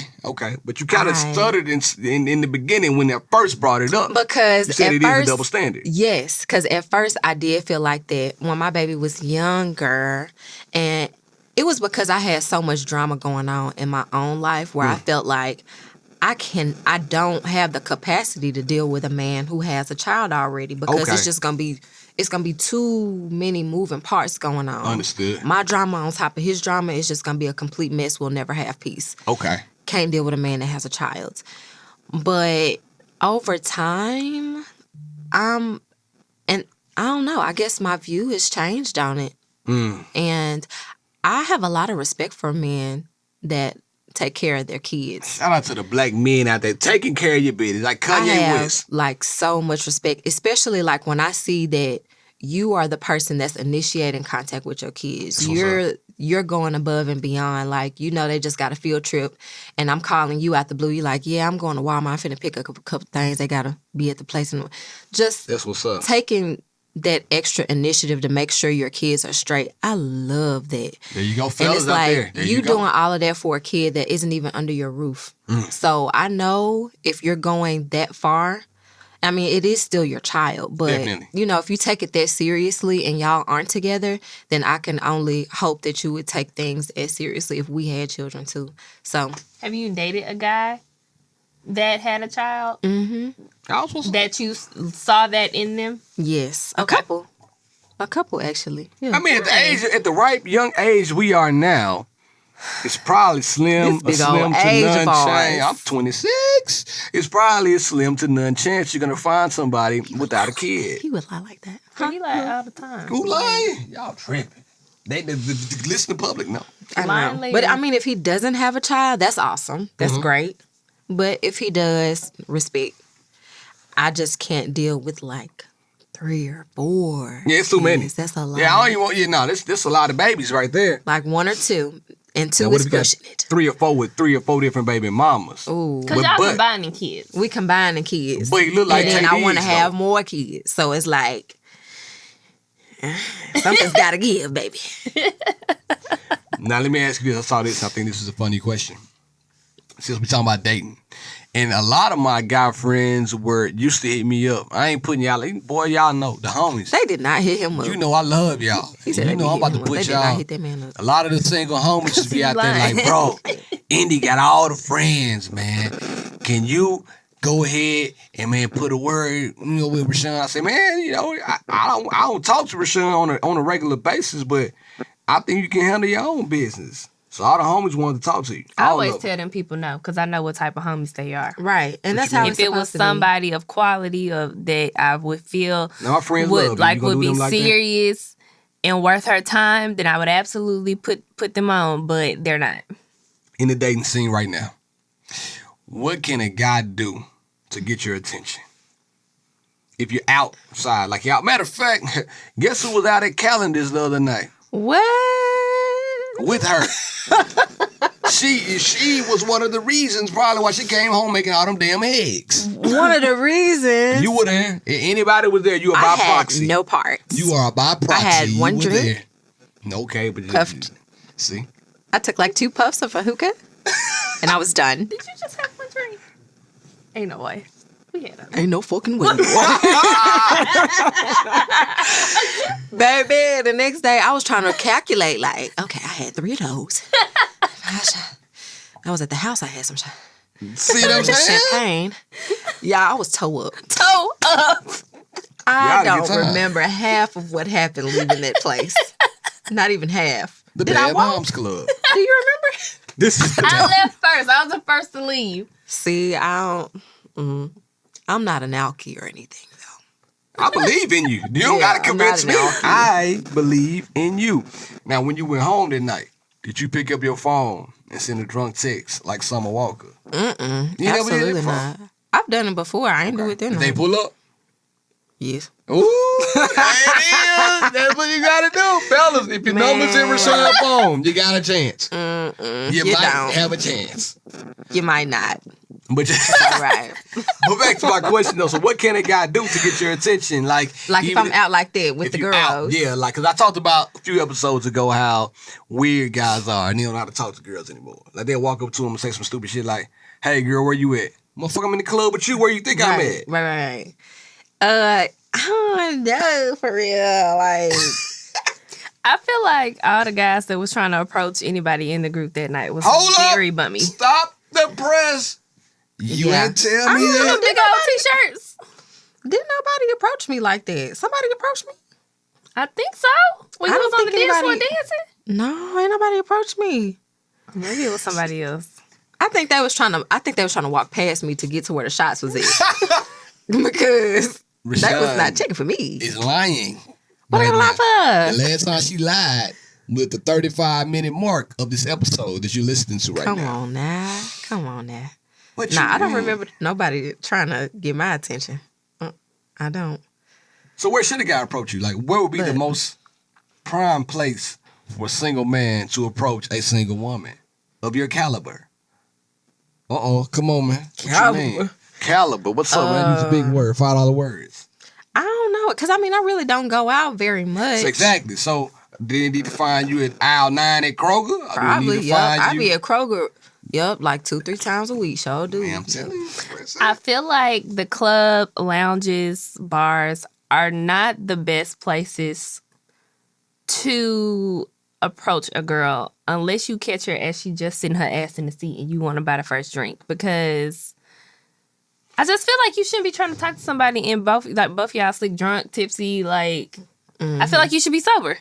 But you kind of I- stuttered in the beginning when I first brought it up. Because You said at it is first, a double standard. Yes, because at first I did feel like that when my baby was younger. And it was because I had so much drama going on in my own life where I felt like I don't have the capacity to deal with a man who has a child already because Okay. it's just gonna be too many moving parts going on. Understood. My drama on top of his drama is just gonna be a complete mess. We'll never have peace. Okay. Can't deal with a man that has a child. But Over time, and I don't know. I guess my view has changed on it, and I have a lot of respect for men that take care of their kids. Shout out to the black men out there taking care of your business, like I Kanye have West. like so much respect, especially like when I see that you are the person that's initiating contact with your kids. That's what's You're going above and beyond. Like, they just got a field trip and I'm calling you out the blue. You're like, yeah, I'm going to Walmart. I'm finna pick up a couple things. They gotta be at the place. And just That's what's up. taking that extra initiative to make sure your kids are straight. I love that. There you go, And fellas it's out like there. There you go. doing all of that for a kid that isn't even under your roof. So I know if you're going that far, I mean, it is still your child, but Definitely. if you take it that seriously and y'all aren't together, then I can only hope that you would take things as seriously if we had children too. So, Have you dated a guy that had a child I was supposed to- that you saw that in them? yes, Okay. a couple actually. Yeah. I mean, at the ripe young age we are now, it's probably slim, This a big old slim to age none of ours. chance. I'm 26. It's probably a slim to none chance you're gonna find somebody without a kid. he would lie like that. He like all the time. Who lying? Y'all tripping. They the listen to public no. I Lying know. lady. But I mean, if he doesn't have a child, that's awesome. That's great. But if he does, respect. I just can't deal with like 3 or 4. Yeah, it's too many. kids. That's a lot. Yeah, I don't even want this a lot of babies right there. Like 1 or 2. And 2 Now, what is if you got pushing it. 3 or 4 with 3 or 4 different baby mamas? Ooh. Because y'all combining kids. We combining kids. But you look like and then I TDs, want to have though. more kids. So it's like, something's got to give, baby. Now let me ask you this. I saw this. I think this is a funny question. Since we're talking about dating, and a lot of my guy friends used to hit me up. I ain't putting y'all. Boy, y'all know the homies. They did not hit him up. You know I love y'all. He said You they know I'm did about to hit him up. put They did not y'all. hit that man up. A lot of the single homies just be out there lying. like, bro, Indy got all the friends, man. Can you go ahead and man put a word, with Rashawn? I say, man, I don't talk to Rashawn on a regular basis, but I think you can handle your own business. So all the homies wanted to talk to you. I All always of them. tell them people no because I know what type of homies they are. Right. And that's you how mean? it's If it was supposed to be. somebody of quality of that I would feel Now, my friends love would you. like You gonna would do be them like that? serious and worth her time, then I would absolutely put them on, but they're not. In the dating scene right now, what can a guy do to get your attention? If you're outside, like y'all. Matter of fact, guess who was out at Calendars the other night? What? With her. She was one of the reasons probably why she came home making all them damn eggs. One of the reasons. You were there. If anybody was there, you were I by had proxy. no parts. You are by proxy. had You one were drink. there. No, okay, but Puffed. See? I took like 2 puffs of a hookah, and I was done. Did you just have one drink? Ain't no way. We had a Ain't no fucking way. Baby, the next day I was trying to calculate, like, okay, I had 3 of those. I was at the house, I had some See what I'm saying? champagne. Yeah, I was toe up. toe up. I Y'all had a good don't time. remember half of what happened leaving that place. Not even half. The Did I Bad walk? Moms Club. Do you remember? This is the I left first. I was the first to leave. See, I don't. I'm not an alky or anything, though. I believe in you. You don't Yeah, gotta I'm convince not me. an alky. I believe in you. Now, when you went home that night, did you pick up your phone and send a drunk text like Summer Walker? You never did it Absolutely before? not. I've done it before. I ain't do it then. Did they pull up? Yes. Ooh, there it is. That's what you gotta do, fellas. If your number's in Rashawn's phone, you got a chance. You You might don't. have a chance. You might not. But All right. but back to my question though. So what can a guy do to get your attention? Like Like if even I'm out like that with if the you girls. out, yeah, like because I talked about a few episodes ago how weird guys are and they don't know how to talk to girls anymore. Like they'll walk up to them and say some stupid shit like, "Hey girl, where you at? Motherfucker, I'm in the club with you. Where you think I'm at?" Right. I don't know for real. Like, I feel like all the guys that was trying to approach anybody in the group that night was Hold up. very bummy. Stop the press. You Yeah. ain't tell me Them that. big old t-shirts. didn't nobody approach me like that? Somebody approached me? I think so. When I you don't was on the think dance floor anybody- dancing. No, ain't nobody approached me. Maybe it was somebody else. I think they was trying to walk past me to get to where the shots was at. because that was Rashawn not checking for me. is lying. What I right gonna lie now. for? The last time she lied with the 35-minute mark of this episode that you're listening to right Come now. on now. Come on now. What Nah, you I don't mean? remember nobody trying to get my attention. I don't. So where should a guy approach you? Like, where would be the But- most prime place for a single man to approach a single woman of your caliber? Come on, man. What you mean? Caliber. Caliber. What's up, man? Use a big word. $5 words. I don't know. Because, I mean, I really don't go out very much. So exactly. So, did they need to find you at aisle 9 at Kroger? Or do they Probably, need to yep. find I you? be at Kroger, like 2-3 times a week. Sure do. Man, I'm telling you. I feel like the club, lounges, bars are not the best places to approach a girl unless you catch her as she just sitting her ass in the seat and you want to buy the first drink. Because I just feel like you shouldn't be trying to talk to somebody in both y'all slick, drunk, tipsy. Like, I feel like you should be sober.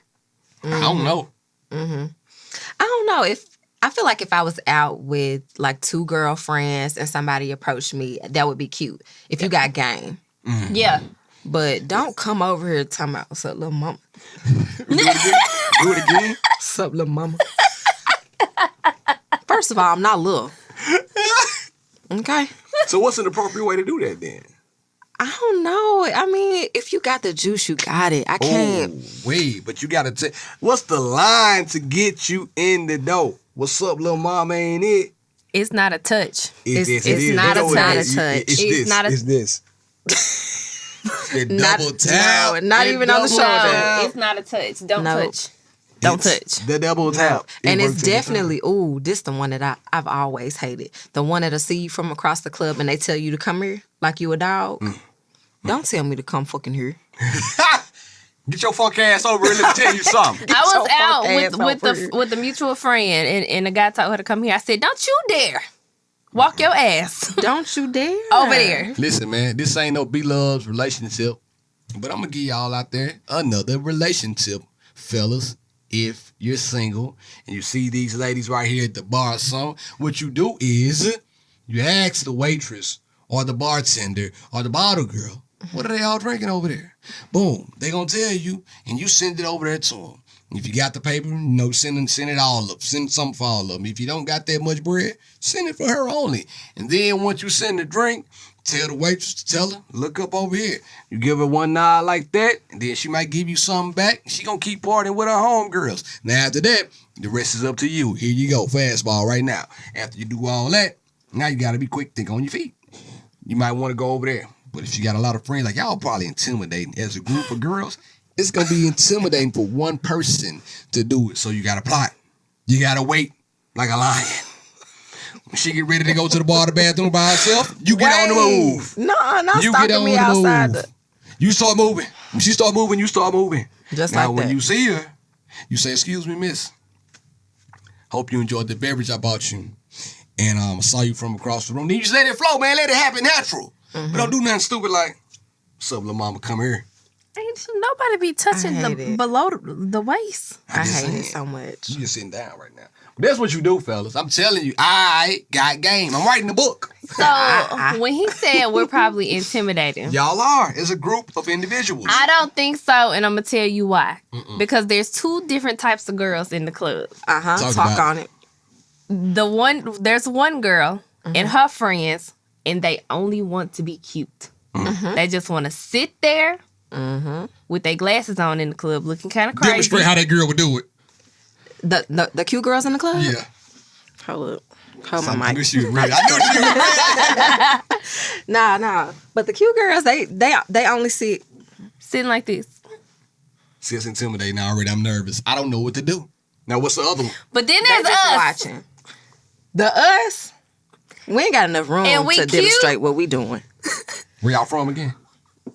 I don't know. I don't know. I feel like if I was out with like 2 girlfriends and somebody approached me, that would be cute. If you got game. Yeah. But don't come over here talking about what's up, little mama. Do it again. What's up, little mama? First of all, I'm not little. Okay. So what's an appropriate way to do that then? I don't know. I mean, if you got the juice, you got it. I can't. Oh, wait, but you gotta take. What's the line to get you in the door? What's up, little mama? Ain't it? It's not a touch. It's not That's a what it touch. is. It's It's this. not a- It's this. The Not- double tap. no, not the even on the double shoulder. tap. No, it's not a touch. Don't No. touch. Don't It's touch. the double tap. And It it's works every time. definitely, this the one that I've always hated. The one that'll see you from across the club and they tell you to come here like you a dog. Don't tell me to come fucking here. Get your funk ass over here. Let me tell you something. I was your out funk ass over here. with the mutual friend, and the guy told her to come here. I said, "Don't you dare walk your ass Don't you dare. over there." Listen, man, this ain't no B-Love's relationship, but I'm gonna give y'all out there another relationship, fellas. If you're single and you see these ladies right here at the bar or something, what you do is you ask the waitress or the bartender or the bottle girl, what are they all drinking over there? Boom, they gonna tell you, and you send it over there to them. If you got the paper, send it all up. Send something for all of them. If you don't got that much bread, send it for her only. And then once you send the drink, tell the waitress to tell her, look up over here. You give her one nod like that, and then she might give you something back. She gonna keep partying with her homegirls. Now after that, the rest is up to you. Here you go, fastball right now. After you do all that, now you gotta be quick, think on your feet. You might want to go over there. But if you got a lot of friends, like y'all probably intimidating as a group of girls, it's gonna be intimidating for one person to do it. So you gotta plot. You gotta wait like a lion. When she get ready to go to the bar, the bathroom by herself, you get on the move. No, not You get stalking on me the outside. move. You start moving. When she start moving, you start moving. Just Now, like when that. you see her, you say, "Excuse me, miss. Hope you enjoyed the beverage I bought you. And I saw you from across the room." Then you just let it flow, man. Let it happen natural. But don't do nothing stupid like, "What's up, little mama? Come here." Ain't nobody be touching I hate it. below the waist. I just hate it saying. so much. You just sitting down right now. But that's what you do, fellas. I'm telling you, I got game. I'm writing the book. So when he said we're probably intimidating, Y'all are. It's a group of individuals. I don't think so, and I'm gonna tell you why. Because there's 2 different types of girls in the club. Talk Talk about on it. There's one girl and her friends, and they only want to be cute. They just want to sit there with their glasses on in the club, looking kind of crazy. Demonstrate how that girl would do it. The cute girls in the club? Yeah. Hold up. Hold I my knew mic. she was ready. I knew she was ready. Nah. But the cute girls, they only sit. Sitting like this. See, it's intimidating already. I'm nervous. I don't know what to do. Now, what's the other one? But then They there's just us. watching. The us, we ain't got enough room And we to cute. demonstrate what we doing. Where y'all from again?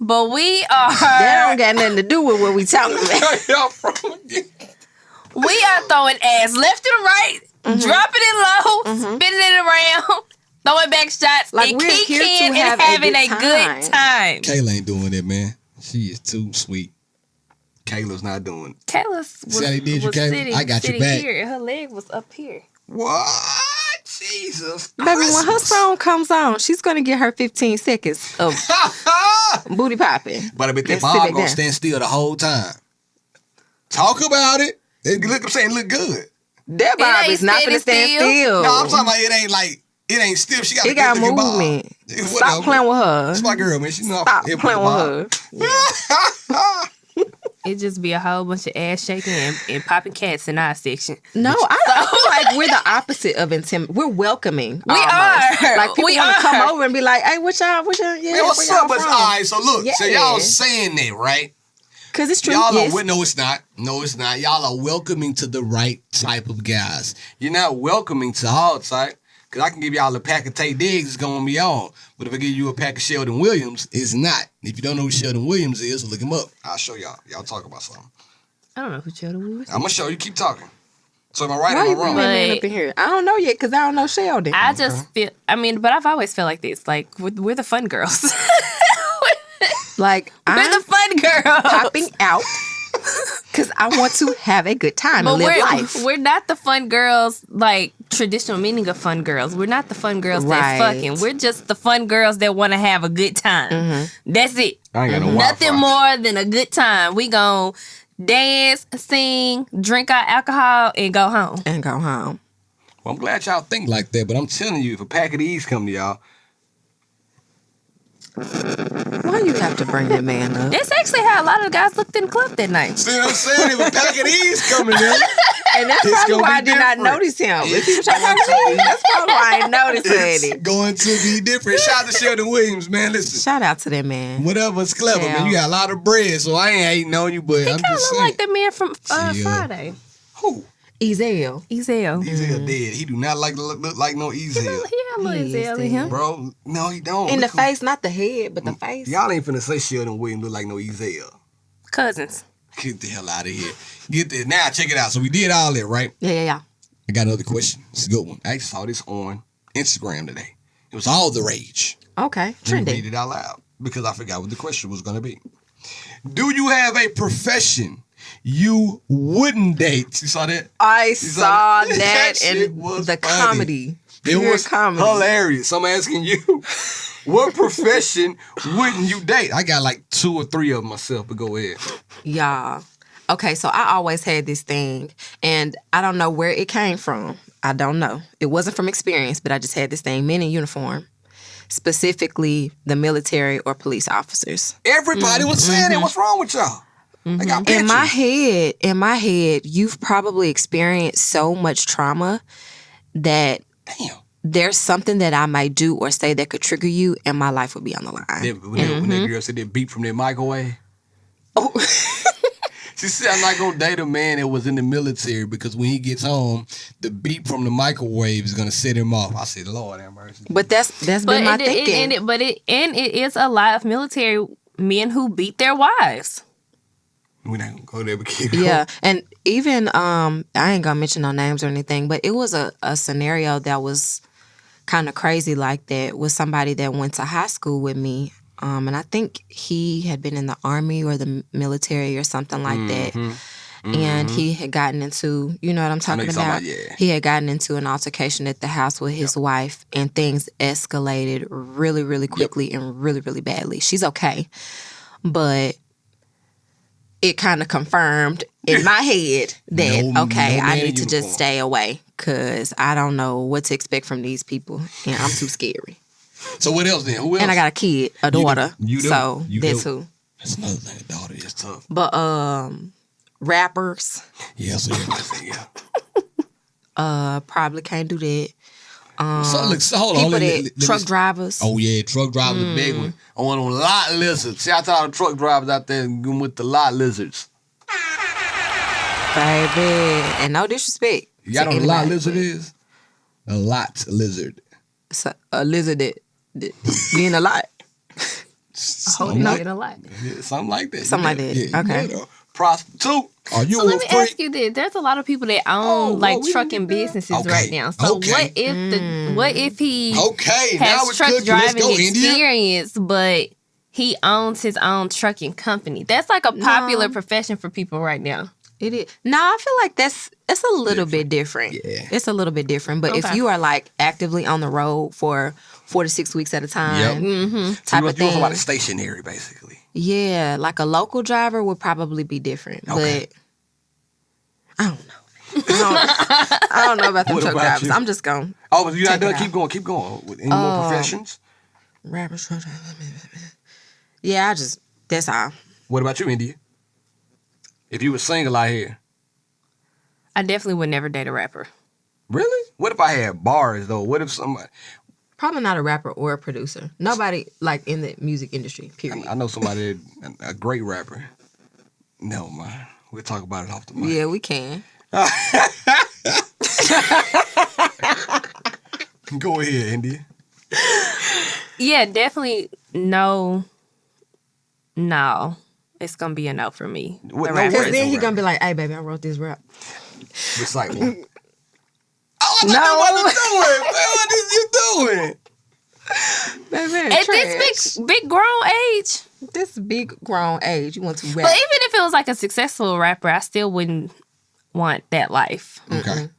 But we are That don't got nothing to do with what we talking about. Where y'all from again? we are throwing ass left and right, dropping it low, spinning it around, throwing back shots, Like, and we're here to kicking and have a having good a good time. Kayla ain't doing it, man. She is too sweet. Kayla's not doing it. Kayla's See how they did you, was Kayla? sitting, I got your sitting back. here, and her leg was up here. What? Jesus. Baby, when her Christmas. song comes on, she's gonna get her 15 seconds of Booty popping. But I bet that Let's sit Bob back gonna down. stand still the whole time. Talk about it. I'm saying it look good. That Bob ain't is not standing gonna stand still. still. No, I'm talking about it ain't stiff. She got a It got good looking Bob. movement. Yeah, Stop whatever. playing with her. That's my girl, man. She know Stop how to playing with her. It just be a whole bunch of ass shaking and popping cats in our section. No, I feel like we're the opposite of intimidating. We're welcoming. We almost. are. Like people We want to come are. over and be like, "Hey, what y'all? Yeah, Man, what's where y'all up? But all from?" right, so look, so Yeah. y'all saying that, right? Because it's true. Y'all yes. are no, it's not. No, it's not. Y'all are welcoming to the right type of guys. You're not welcoming to all type. Cause I can give y'all a pack of Tay Diggs, it's gonna be on. But if I give you a pack of Sheldon Williams, it's not. If you don't know who Sheldon Williams is, look him up. I'll show y'all. Y'all talk about something. I don't know who Sheldon Williams is. I'm gonna show you. Keep talking. So am I right Why or you am I bringing wrong? that man But- up in here? I don't know yet because I don't know Sheldon. I just feel, but I've always felt like this. Like, we're the fun girls. like We're I'm the fun girls. popping out because I want to have a good time and But live life. we're not the fun girls, like traditional meaning of fun girls. We're not the fun girls that Right. fucking. We're just the fun girls that want to have a good time. That's it. I ain't got no Nothing Wi-Fi. more than a good time. We gon' dance, sing, drink our alcohol, and go home. And go home. Well, I'm glad y'all think like that, but I'm telling you, if a pack of these come to y'all, Why you have to bring that man up? That's actually how a lot of the guys looked in the club that night. see what I'm saying? If a pack of these coming in, And that's It's probably gonna why I be did not different. notice him. If he was It's trying going to to be- that's probably why I ain't noticed it's it. going to be different. Shout out to Sheldon Williams, man. Listen, Shout out to that man. whatever's clever, Yeah. man. You got a lot of bread, so I ain't hating on you, but He I'm kind of just looked saying. like the man from Yeah. Friday. Who? Ezel. Ezel. Ezel dead. He do not look like no Ezel. He had a little He is Ezel in him. Bro, no, he don't. In the Look who- face, not the head, but the face. Y'all ain't finna say Sheldon Williams look like no Ezel. Cousins. Get the hell out of here. Get this. Now, check it out. So we did all that, right? Yeah. I got another question. It's a good one. I saw this on Instagram today. It was all the rage. Okay, Let me read trending. it out loud because I forgot what the question was going to be. Do you have a profession you wouldn't date? You saw that? I saw saw that? that That shit in was the funny. comedy. It Pure was comedy. hilarious. So I'm asking you, what profession wouldn't you date? I got like 2 or 3 of them myself, but go ahead. Y'all. Okay, so I always had this thing, and I don't know where it came from. I don't know. It wasn't from experience, but I just had this thing. Men in uniform, specifically the military or police officers. Everybody was saying it. What's wrong with y'all? I got pictures. In my head, you've probably experienced so much trauma that Damn. there's something that I might do or say that could trigger you, and my life would be on the line. When that girl said that beep from that microwave. Oh. She said, I'm not gonna date a man that was in the military because when he gets home, the beep from the microwave is gonna set him off. I said, Lord have mercy. But that's been my thinking. It is a lot of military men who beat their wives. We're not gonna go there, but keep going. Yeah, and even I ain't gonna mention no names or anything, but it was a scenario that was kind of crazy like that with somebody that went to high school with me, and I think he had been in the army or the military or something like that, and he had gotten into, you know what I'm talking you're about? talking about, yeah. He had gotten into an altercation at the house with his wife, and things escalated really, really quickly and really, really badly. She's okay, but it kind of confirmed in my head that, No okay, man I in need to just uniform. stay away because I don't know what to expect from these people and I'm too scary. So what else then? Who else? And I got a kid, a daughter. You do. So You that's do. who. That's another thing. A daughter is tough. But rappers, Yeah, so yeah. probably can't do that. So hold on. People let me- that let me- truck drivers. Oh yeah, truck drivers a big one. I want on lot lizards. Shout out to all the truck drivers out there with the lot lizards. Baby. And no disrespect. Y'all to know what a lot anybody, lizard but is? A lot lizard. it's a lizard that being a lot. Something Not like, in a lot. yeah, something like that. Something like that. Yeah, you Okay. know, prostitute. Are you So a let me freak? ask you this: there's a lot of people that own Oh, like well, we trucking didn't do that. businesses Okay. right now. So Okay. what if he Okay, now has it's truck cooking. Let's driving go, India. experience, but he owns his own trucking company? That's like a popular profession for people right now. It is. No, I feel like it's a little bit different. Yeah. It's a little bit different. But if Okay. you are like actively on the road for 4 to 6 weeks at a time, Yep. type you of want somebody thing, stationary, basically. yeah, like a local driver would probably be different. Okay. But I don't know. I don't know about them What truck about drivers. you? I'm just going Oh, but you're not Check done. it Keep out. going. Keep going. With any more professions? rapper truck driver. Yeah, that's all. What about you, India? If you were single out here, I definitely would never date a rapper. really? What if I had bars though? What if somebody? Probably not a rapper or a producer. Nobody like in the music industry, period. I know somebody, a great rapper. No, man. We'll talk about it off the mic. Yeah, we can. Go ahead, India. Yeah, definitely no. It's gonna be a no for me. What- The no rappers. Because worries. then he gonna be like, hey, baby, I wrote this rap. Recite one. Oh, I thought you doing. Man, what is you doing? Baby, At this big grown age. this big grown age, you want to rap. But even if it was like a successful rapper, I still wouldn't want that life. Okay.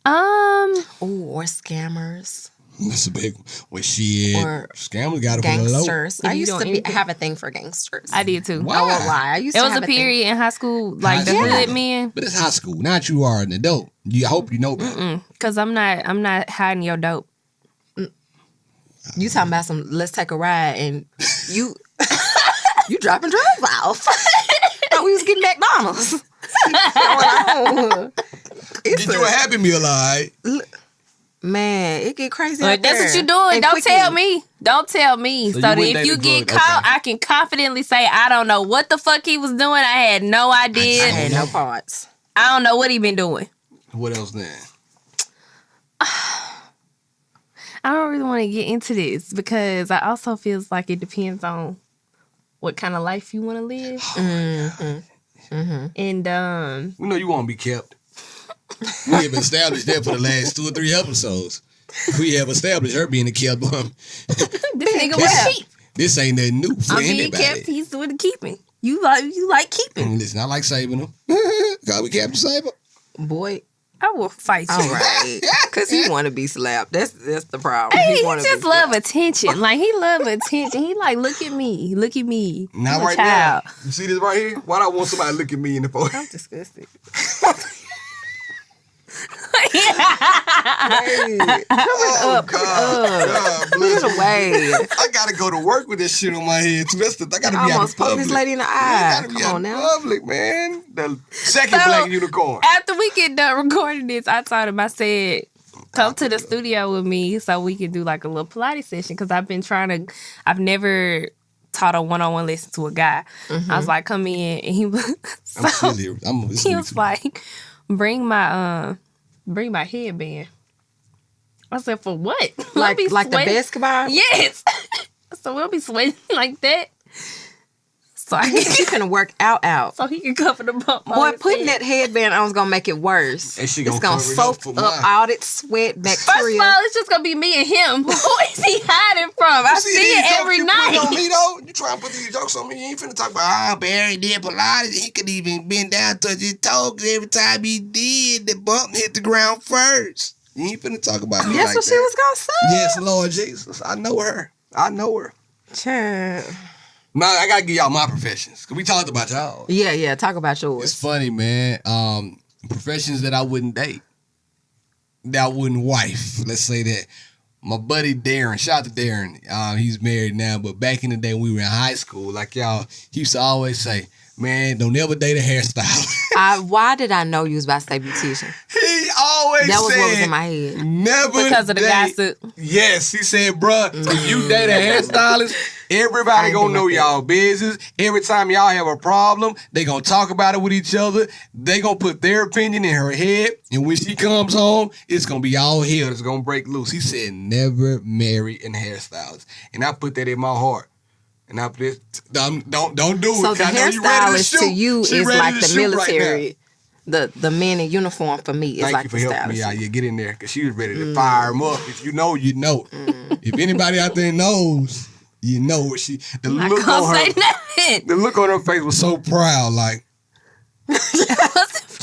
Ooh, or scammers, That's a big one. Well, shit. Or Scammers got to put a low. gangsters. If I you used doing to anything. have a thing for gangsters. I did too. Why? I won't lie. I used It to was have a thing. period in high school, like the High hood school. men. But it's high school. Not you are an adult. I hope you know better. Cause I'm not hiding your dope. You talking about some? Let's take a ride, and you you dropping drugs off. Thought we was getting McDonald's. What's going on? It's Get you a Happy Meal, all right? Man, it get crazy. But out that's there. what you doing. And Don't quickly. tell me. Don't tell me. So So, you that wouldn't if date you a get drug- caught, okay. I can confidently say I don't know what the fuck he was doing. I had no I idea. had no parts. I don't know what he been doing. What else then? I don't really want to get into this because I also feels like it depends on what kind of life you want to live. And We know you want to be kept. We have established that for the last 2 or 3 episodes. We have established her being a kept bum. this nigga was keep. This ain't nothing new for I'm being anybody. kept. He's doing the keeping. You like keeping. Listen, I like saving them. God, we kept Saber. Boy, I will fight you. all right. Because he want to be slapped. That's the problem. He wanna just be love attention. Like he love attention. He like look at me. Not I'm a right child. now. You see this right here? Why do I want somebody to look at me in the phone? I'm disgusted. Oh, God. Bless Get you. away. I gotta go to work with this shit on my head too. I gotta be out Almost in poked public. this lady in the I eye. gotta be Come out on in now. public, man. The second So- black unicorn. After we get done recording this, I told him, I said, come to the studio with me so we can do like a little Pilates session because I've never taught a one-on-one lesson to a guy. I was like, come in, and he was I'm silly. he was like, bring my headband. I said, for what? We'll Like be the sweating. basketball? Yes. So we'll be sweating like that. So I You can, finna work out. so he can cover the bump. Boy, on his putting head. that headband on is gonna make it worse. That shit It's gonna gonna cover it up soak for up mine. all that sweat, First bacteria. of all, it's just gonna be me and him. Who is he hiding from? I see these it jokes every you putting on night. me though? You trying to put these jokes on me? You ain't finna talk about Barry did Pilates. He could even bend down, touch his toe. 'Cause every time he did, the bump hit the ground first. You ain't finna talk about me That's like what that. she was gonna say. Yes, Lord Jesus. I know her. Child. Nah, I gotta give y'all my professions. Cause we talked about y'all. Yeah. Talk about yours. It's funny, man. Professions that I wouldn't date. That I wouldn't wife. Let's say that. My buddy Darren, shout out to Darren. He's married now, but back in the day when we were in high school, like y'all, he used to always say, man, don't ever date a hairstylist. Why did I know you was about to say beautician? He always That was said, what was in my head. never Because of the date. gossip. Yes, he said, bruh, if you date a hairstylist, everybody ain't gonna think know about that. y'all business. Every time y'all have a problem, they gonna talk about it with each other. They gonna put their opinion in her head, and when she comes home, it's gonna be all hell that's gonna break loose. He said, never marry a hairstylist, and I put that in my heart. And I put don't do it. So the 'cause I know you ready hairstylist to shoot. you She is ready like to the shoot right now. military. The men in uniform for me is Thank like you for the helping me stylist. out. Yeah, get in there because she was ready to fire him up. If you know, you know. Mm. If anybody out there knows, you know what she. The I look can't on say her, nothing. the look on her face was so proud. Like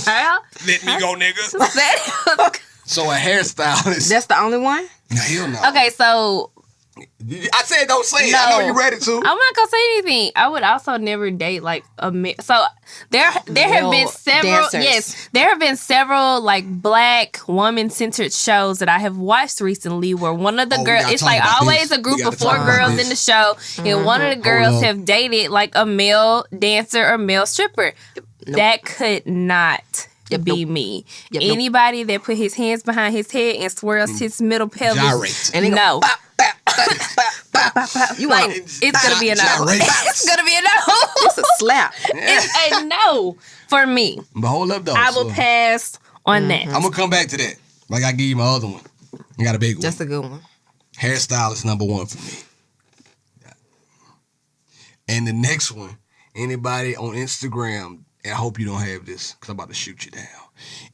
Child, Let me go, nigga. that- So a hairstylist. That's the only one? Nah, hell no. okay, so I said don't say it. I know No. you ready to. I'm not gonna say anything. I would also never date like a so there have been Male several dancers. there have been several like black woman centered shows that I have watched recently where one of the we girls gotta it's talk like about always this. a group We of gotta 4 talk about girls this. in the show and one of the girls up. have dated like a male dancer or male stripper. That could not be me. Yep, nope. Anybody that put his hands behind his head and swirls his middle pelvis. Gyrate. And they go, No. bop, bop, bop, bop, bop, bop. You Like, want it's gonna be a no. Gyrate. It's gonna be a no. it's a slap. It's a no for me. But hold up though. I will pass on that. I'm gonna come back to that. Like I give you my other one. I got a big one. That's a good one. Hairstylist number 1 for me. And the next one, anybody on Instagram, and I hope you don't have this because I'm about to shoot you down.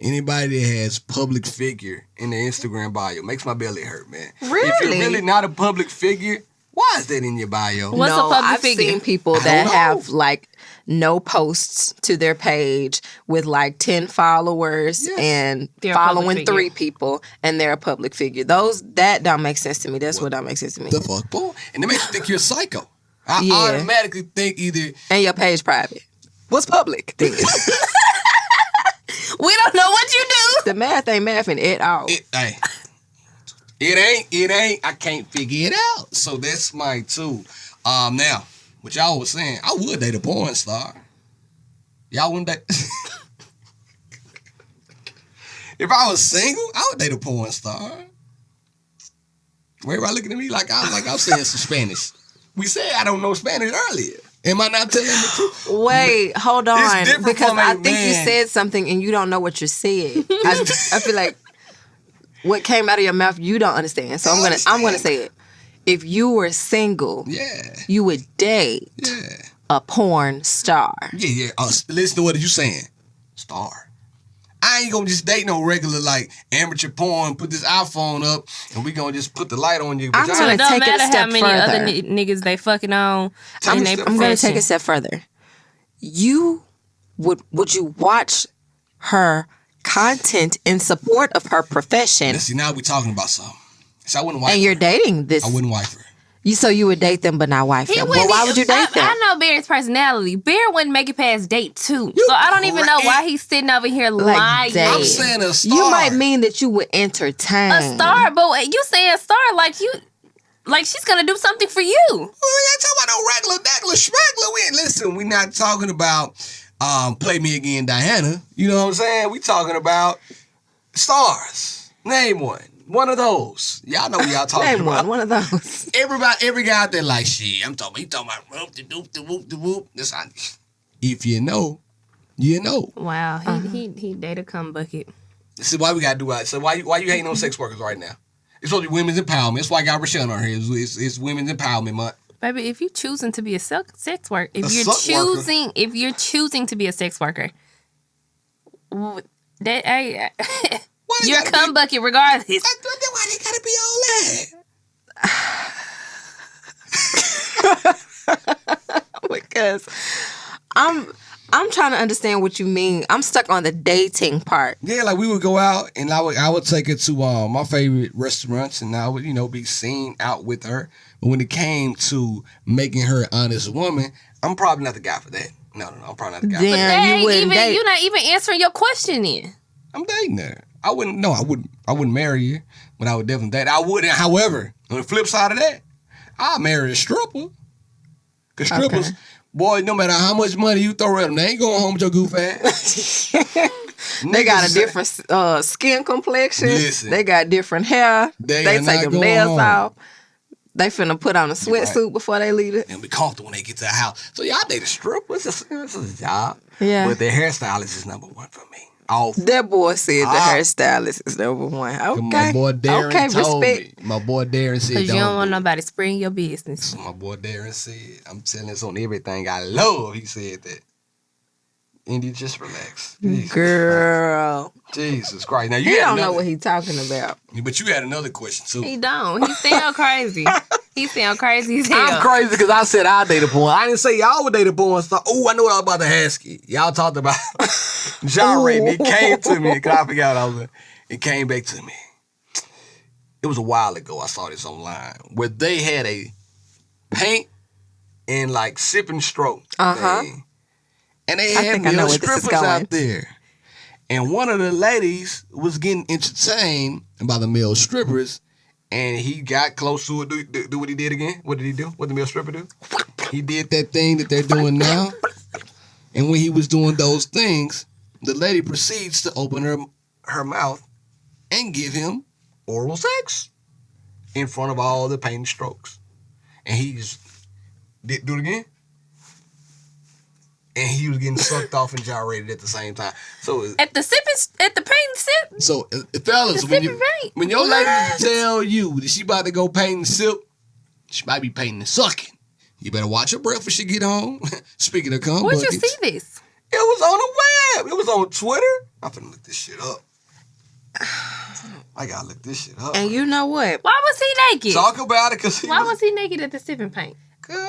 Anybody that has public figure in their Instagram bio makes my belly hurt, man. If Really? you're really not a public figure, why is that in your bio? What's a no, public I've figure? seen people I that don't know. have like no posts to their page with like 10 followers Yes. and They're a public following figure. 3 people and they're a public figure. That don't make sense to me. That's what don't make sense to me. The fuck, boy? And it makes you think you're a psycho. I Yeah. automatically think either And your page private. What's public then? We don't know what you do. The math ain't mathing at all. it ain't. I can't figure it out. So that's my 2. Now, what y'all was saying, I would date a porn star. Y'all wouldn't date. If I was single, I would date a porn star. Why everybody looking at me like I'm saying some Spanish? We said I don't know Spanish earlier. Am I not telling the truth? Wait, hold on. different Because from a I think you man. said something and you don't know what you said. I feel like what came out of your mouth you don't understand. So I'm gonna say it. If you were single, Yeah, you would date yeah, a porn star. yeah. Listen to what you saying, star. I ain't gonna just date no regular like amateur porn. Put this iPhone up and we gonna just put the light on you. I'm Vagina. gonna It don't take it a matter how step many further. other niggas they fucking on. Take in a they step I'm gonna profession. take a step further. You would you watch her content in support of her profession See, now we talking about something. So I wouldn't wife and you're her. dating this? I wouldn't wife her. So you would date them but not wife them. Well, why would you date them? I know Barry's personality. Barry wouldn't make it past date 2. So I don't even know why he's sitting over here lying. date. I'm saying a star. You might mean that you would entertain A star, but you say a star like she's gonna do something for you. We ain't talking about no regular, schmegler. Listen, we not talking about Play Me Again, Diana. You know what I'm saying? We talking about stars. Name one. One of those. Y'all know what y'all talking Name about. one of those. Every guy out there like, shit, he talking about whoop de doop de whoop de whoop. This, if you know, you know. Wow, he dated cum bucket. This is why we gotta do that. So why you hating on sex workers right now? It's supposed to be women's empowerment. That's why I got Rashawn on here. It's women's empowerment month. Baby, if you're choosing to be a sex worker, if you're choosing to be a sex worker, that Why they you're gotta cum be- bucket regardless. Why they gotta be all that? Because I'm trying to understand what you mean. I'm stuck on the dating part. Yeah, like we would go out and I would take her to my favorite restaurants and I would, be seen out with her. But when it came to making her an honest woman, I'm probably not the guy for that. No, I'm probably not the guy for that. Damn, you wouldn't date. You're not even answering your question then. I'm dating her. I wouldn't marry her, but I would definitely date her. I wouldn't, however, on the flip side of that, I'll marry a stripper. Because strippers, boy, no matter how much money you throw at them, they ain't going home with your goof ass. They got a Niggas- different skin complexion. Listen. They got different hair. They They are not take them going nails home. off. They finna put on a sweatsuit before they leave it. And be comfortable when they get to the house. So y'all date a stripper. It's a job. Yeah. But the hairstylist is number 1 for me. All That boy said the Ah. hairstylist is number 1. Okay. My boy Darren okay, told respect. me. My boy Darren said, Because you don't want do it. nobody spreading your business. My boy Darren said, I'm telling this on everything I love. He said that. Indy, just relax. Jesus Girl. Christ. Jesus Christ. Now you He had don't know another, what he talking about. but you had another question too. He don't. He's still crazy. He sound crazy as hell. I'm crazy because I said I dated porn. I didn't say y'all would date a porn star. Oh, I know what I was about to ask you. Y'all talked about gyrating. It came to me. Cause I forgot what I was. It came back to me. It was a while ago. I saw this online where they had a paint and like sip and stroke thing, and they had male strippers out there. And one of the ladies was getting entertained by the male strippers. And he got close to it. Do what he did again? What did he do? What did the male stripper do? He did that thing that they're doing now. And when he was doing those things, the lady proceeds to open her mouth and give him oral sex in front of all the pain strokes. And he just do it again. And he was getting sucked off and gyrated at the same time. So at the paint sip. So fellas, when your lady tell you that she about to go paint and sip, she might be painting and sucking. You better watch her breath when she get home. Speaking of cum Where'd buckets, you see this? It was on the web. It was on Twitter. I'm finna look this shit up. I gotta look this shit up. And you know what? Why was he naked? Talk about it, cause why was he naked at the sipping paint?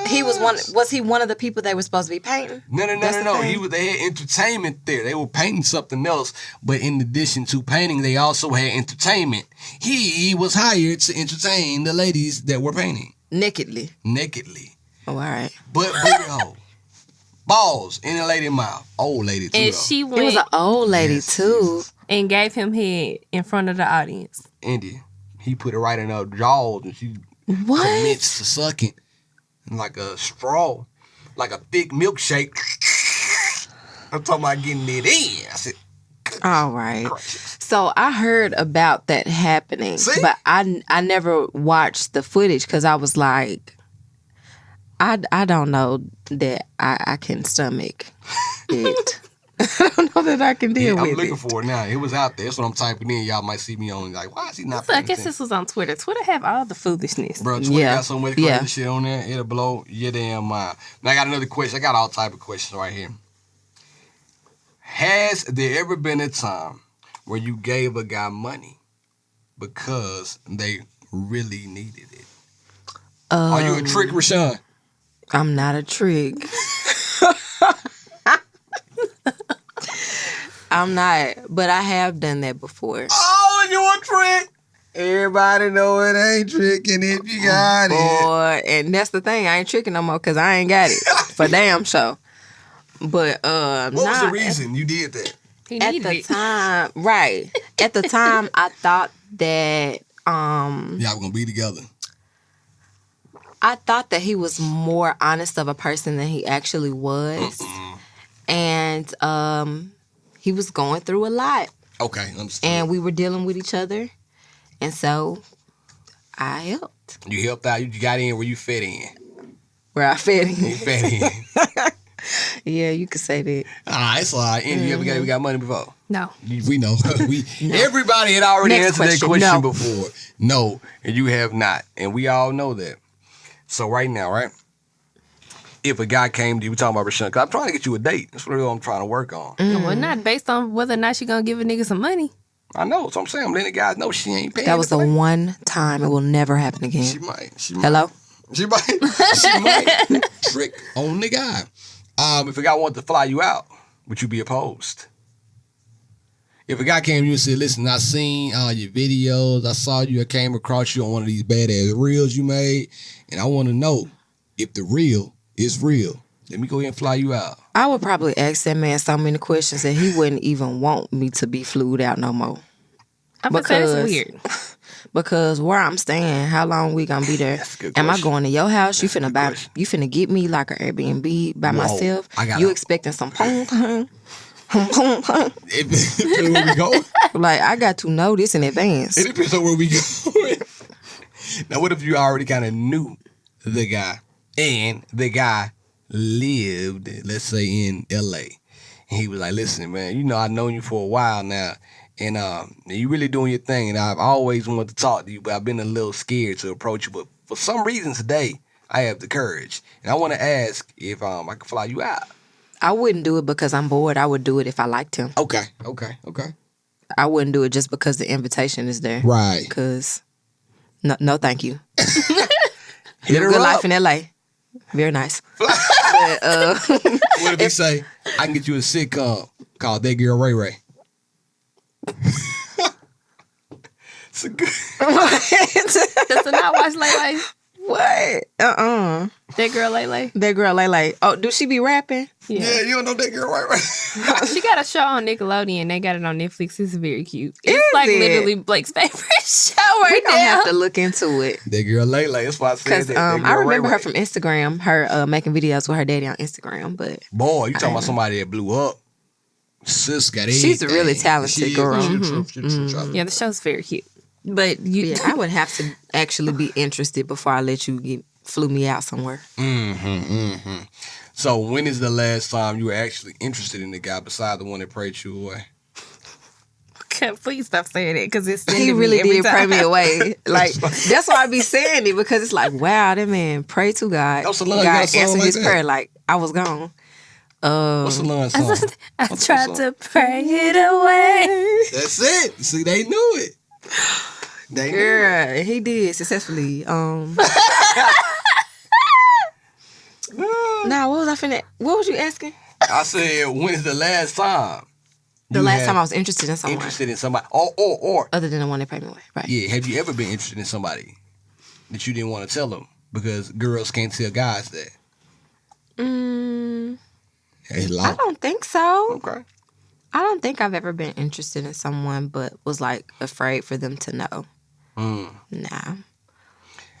He was one. Was he one of the people they were supposed to be painting? No. They had entertainment there. They were painting something else, but in addition to painting, they also had entertainment. He was hired to entertain the ladies that were painting Nakedly. Oh, all right. But hole, balls in a lady mouth, old lady too. And though. she went. It was an old lady too, and gave him head in front of the audience. Indy, he put it right in her jaws, and she commenced to suck it. Like a straw, like a thick milkshake. I'm talking about getting it in. I said, all right. Gracious. So I heard about that happening, but I never watched the footage because I was like, I don't know that I can stomach it. I don't know that I can deal with it. I'm looking for it now. It was out there. That's what I'm typing in. Y'all might see me on like, why is he not? So I guess this was on Twitter. Twitter have all the foolishness. Bro, Twitter got so much crazy shit on there. It'll blow your damn mind. Now I got another question. I got all type of questions right here. Has there ever been a time where you gave a guy money because they really needed it? Are you a trick, Rashawn? I'm not a trick. I'm not, but I have done that before. Oh, you a trick? Everybody know it ain't tricking if you got it. And that's the thing. I ain't tricking no more because I ain't got it for damn sure. But what was the reason you did that? At the time, right? At the time, I thought that y'all were gonna be together. I thought that he was more honest of a person than he actually was, and he was going through a lot. Okay, understood. And we were dealing with each other, and so I helped. You helped out. You got in where you fit in. Where I fit in. You fit in. Yeah, you could say that. It's all right. And you ever got money before? No. We know. Everybody had already answered that question before. No, and you have not. And we all know that. So right now, right? If a guy came to you, we're talking about Rashawn, because I'm trying to get you a date. That's what I'm trying to work on. Well, not based on whether or not she gonna give a nigga some money. I know. So I'm saying, I'm letting the guys know she ain't paying. That was the one time. It will never happen again. She might. Hello? She might trick on the guy. If a guy wanted to fly you out, would you be opposed? If a guy came to you and said, listen, I seen all your videos, I saw you, I came across you on one of these badass reels you made, and I want to know if the reel is real. Let me go ahead and fly you out. I would probably ask that man so many questions that he wouldn't even want me to be flued out no more. That's weird. Because where I'm staying, how long we gonna be there? That's a good Am I question. going to your house? That's You finna get me like an Airbnb by myself? You expecting some pong pong? It depends on where we go. Like, I got to know this in advance. It depends on where we go. Now, what if you already kind of knew the guy and the guy lived, let's say, in L.A. And he was like, listen, man, you know, I've known you for a while now. And you really doing your thing. And I've always wanted to talk to you, but I've been a little scared to approach you. But for some reason today, I have the courage. And I want to ask if I can fly you out. I wouldn't do it because I'm bored. I would do it if I liked him. Okay. I wouldn't do it just because the invitation is there. Right. Because, no, thank you. Hit her Good up. life in LA. Very nice. But, What if he say, I can get you a sitcom called That Girl Ray Ray? It's a good. Does it not watch Lele? What? That girl Lele? That girl Lele. Oh, do she be rapping? Yeah, you don't know That Girl Ray Ray. She got a show on Nickelodeon. They got it on Netflix. It's very cute. It's Is like it? literally Blake's favorite show right We gonna now. have to look into it. That Girl Lele. That's why I said Because that. That I Girl remember Ray her Ray. from Instagram, her making videos with her daddy on Instagram. But Boy, you talking about somebody that blew up. Sis got everything. She's a really talented She is. girl. She a true- she a true child. Yeah, the show's very cute. But you, yeah, I would have to actually be interested before I let you flew me out somewhere. So when is the last time you were actually interested in the guy besides the one that prayed you away? please stop saying it because it's He really did pray me away. Like that's why I be saying it because it's like, wow, that man prayed to God. That's a lot. You got a God song answered like his that? prayer. Like I was gone. What's the line song? I What's tried the to song? pray it away. That's it. See, they knew it. They knew it. Girl, he did successfully. Nah, what was I finna? What was you asking? I said, when is the last time? The you last had time I was interested in someone interested in somebody, or other than the one that paid me away. Right. yeah, have you ever been interested in somebody that you didn't want to tell them because girls can't tell guys that? It's I long. don't think so. Okay. I don't think I've ever been interested in someone but was like afraid for them to know. Nah.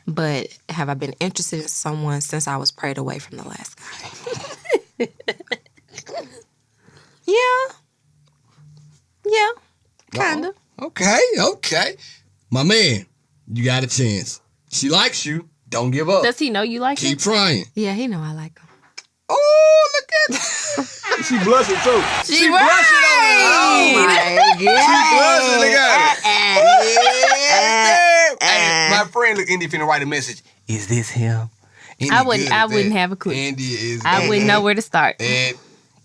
But have I been interested in someone since I was prayed away from the last guy? Yeah. Yeah. Kind of. Okay. My man, you got a chance. She likes you. Don't give up. Does he know you like Keep him? trying. Yeah, he know I like him. Oh, look at She blushing too. She blushing on it. Oh my She blushing. Look at God. it. Hey, my friend, look, Indy finna write a message. Is this him? Indy I wouldn't. good at I wouldn't that. have a clue. Indy is. I wouldn't know where to start. That.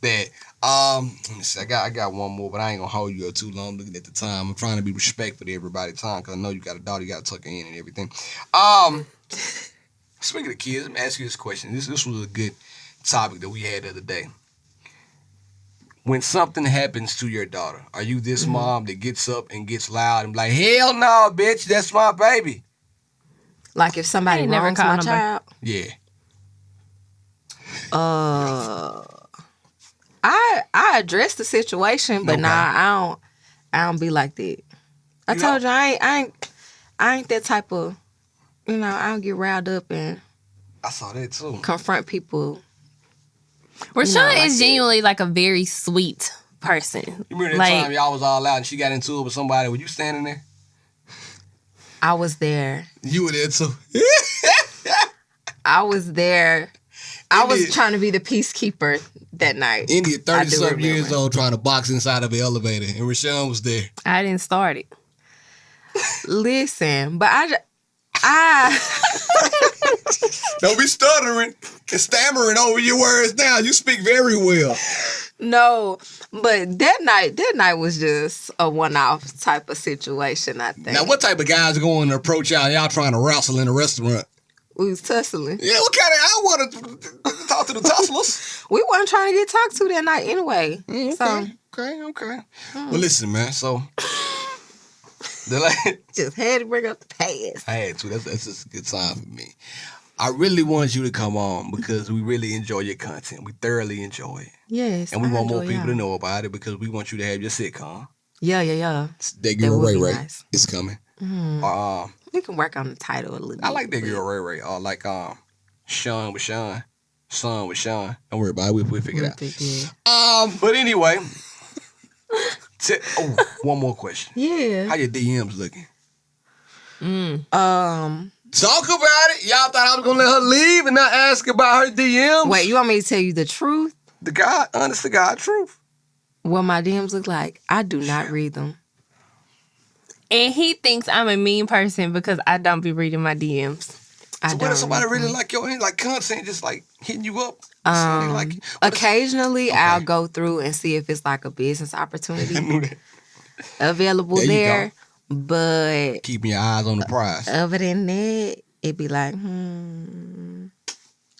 Let me see. I got one more, but I ain't gonna hold you up too long. Looking at the time, I'm trying to be respectful to everybody's time because I know you got a daughter, you got to tuck her in and everything. Speaking of kids, let me ask you this question. This was a good topic that we had the other day. When something happens to your daughter, are you this mom that gets up and gets loud and be like, hell no, bitch, that's my baby? Like if somebody I ain't never wrongs called my nobody. child, Yeah. I address the situation, but Okay. nah, I don't be like that. I You told you I ain't that type of, I don't get riled up and I saw that too. confront people. Rashawn like is that. genuinely like a very sweet person. You remember that Like, time y'all was all out and she got into it with somebody? Were you standing there? I was there. You were there too. I was there. I was India- trying to be the peacekeeper that night. India, I 30-something do years remember. old, trying to box inside of an elevator, and Rashawn was there. I didn't start it. Listen, but I Don't be stuttering and stammering over your words now. You speak very well. no, but that night was just a one-off type of situation. I think. Now, what type of guys are going to approach y'all? Y'all trying to wrestle in a restaurant? We was tussling. Yeah, what kind of? I want to talk to the tusslers. We wasn't trying to get talked to that night anyway. So Okay. Well, listen, man. So, the just had to bring up the past. I had to. That's just a good time for me. I really want you to come on because we really enjoy your content. We thoroughly enjoy it. Yes, And we I want more enjoy people y'all. to know about it because we want you to have your sitcom. Yeah. That girl would Ray be Ray nice. is coming. We can work on the title a little bit. I like that girl Ray Ray. Like Sean with Sean, Son with Sean. Don't worry about it. We'll figure it out. Yeah. But anyway, one more question. Yeah. How your DMs looking? Talk about it. Y'all thought I was gonna let her leave and not ask about her DMs? Wait, you want me to tell you the truth? The God, honest to God truth. What my DMs look like? I do not read them. And he thinks I'm a mean person because I don't be reading my DMs. So what if somebody really like your content, just like hitting you up? saying they like it? What if- Occasionally, I'll go through and see if it's like a business I opportunity knew that. available There you there. But Keeping your eyes on the prize. other than that, it'd be like,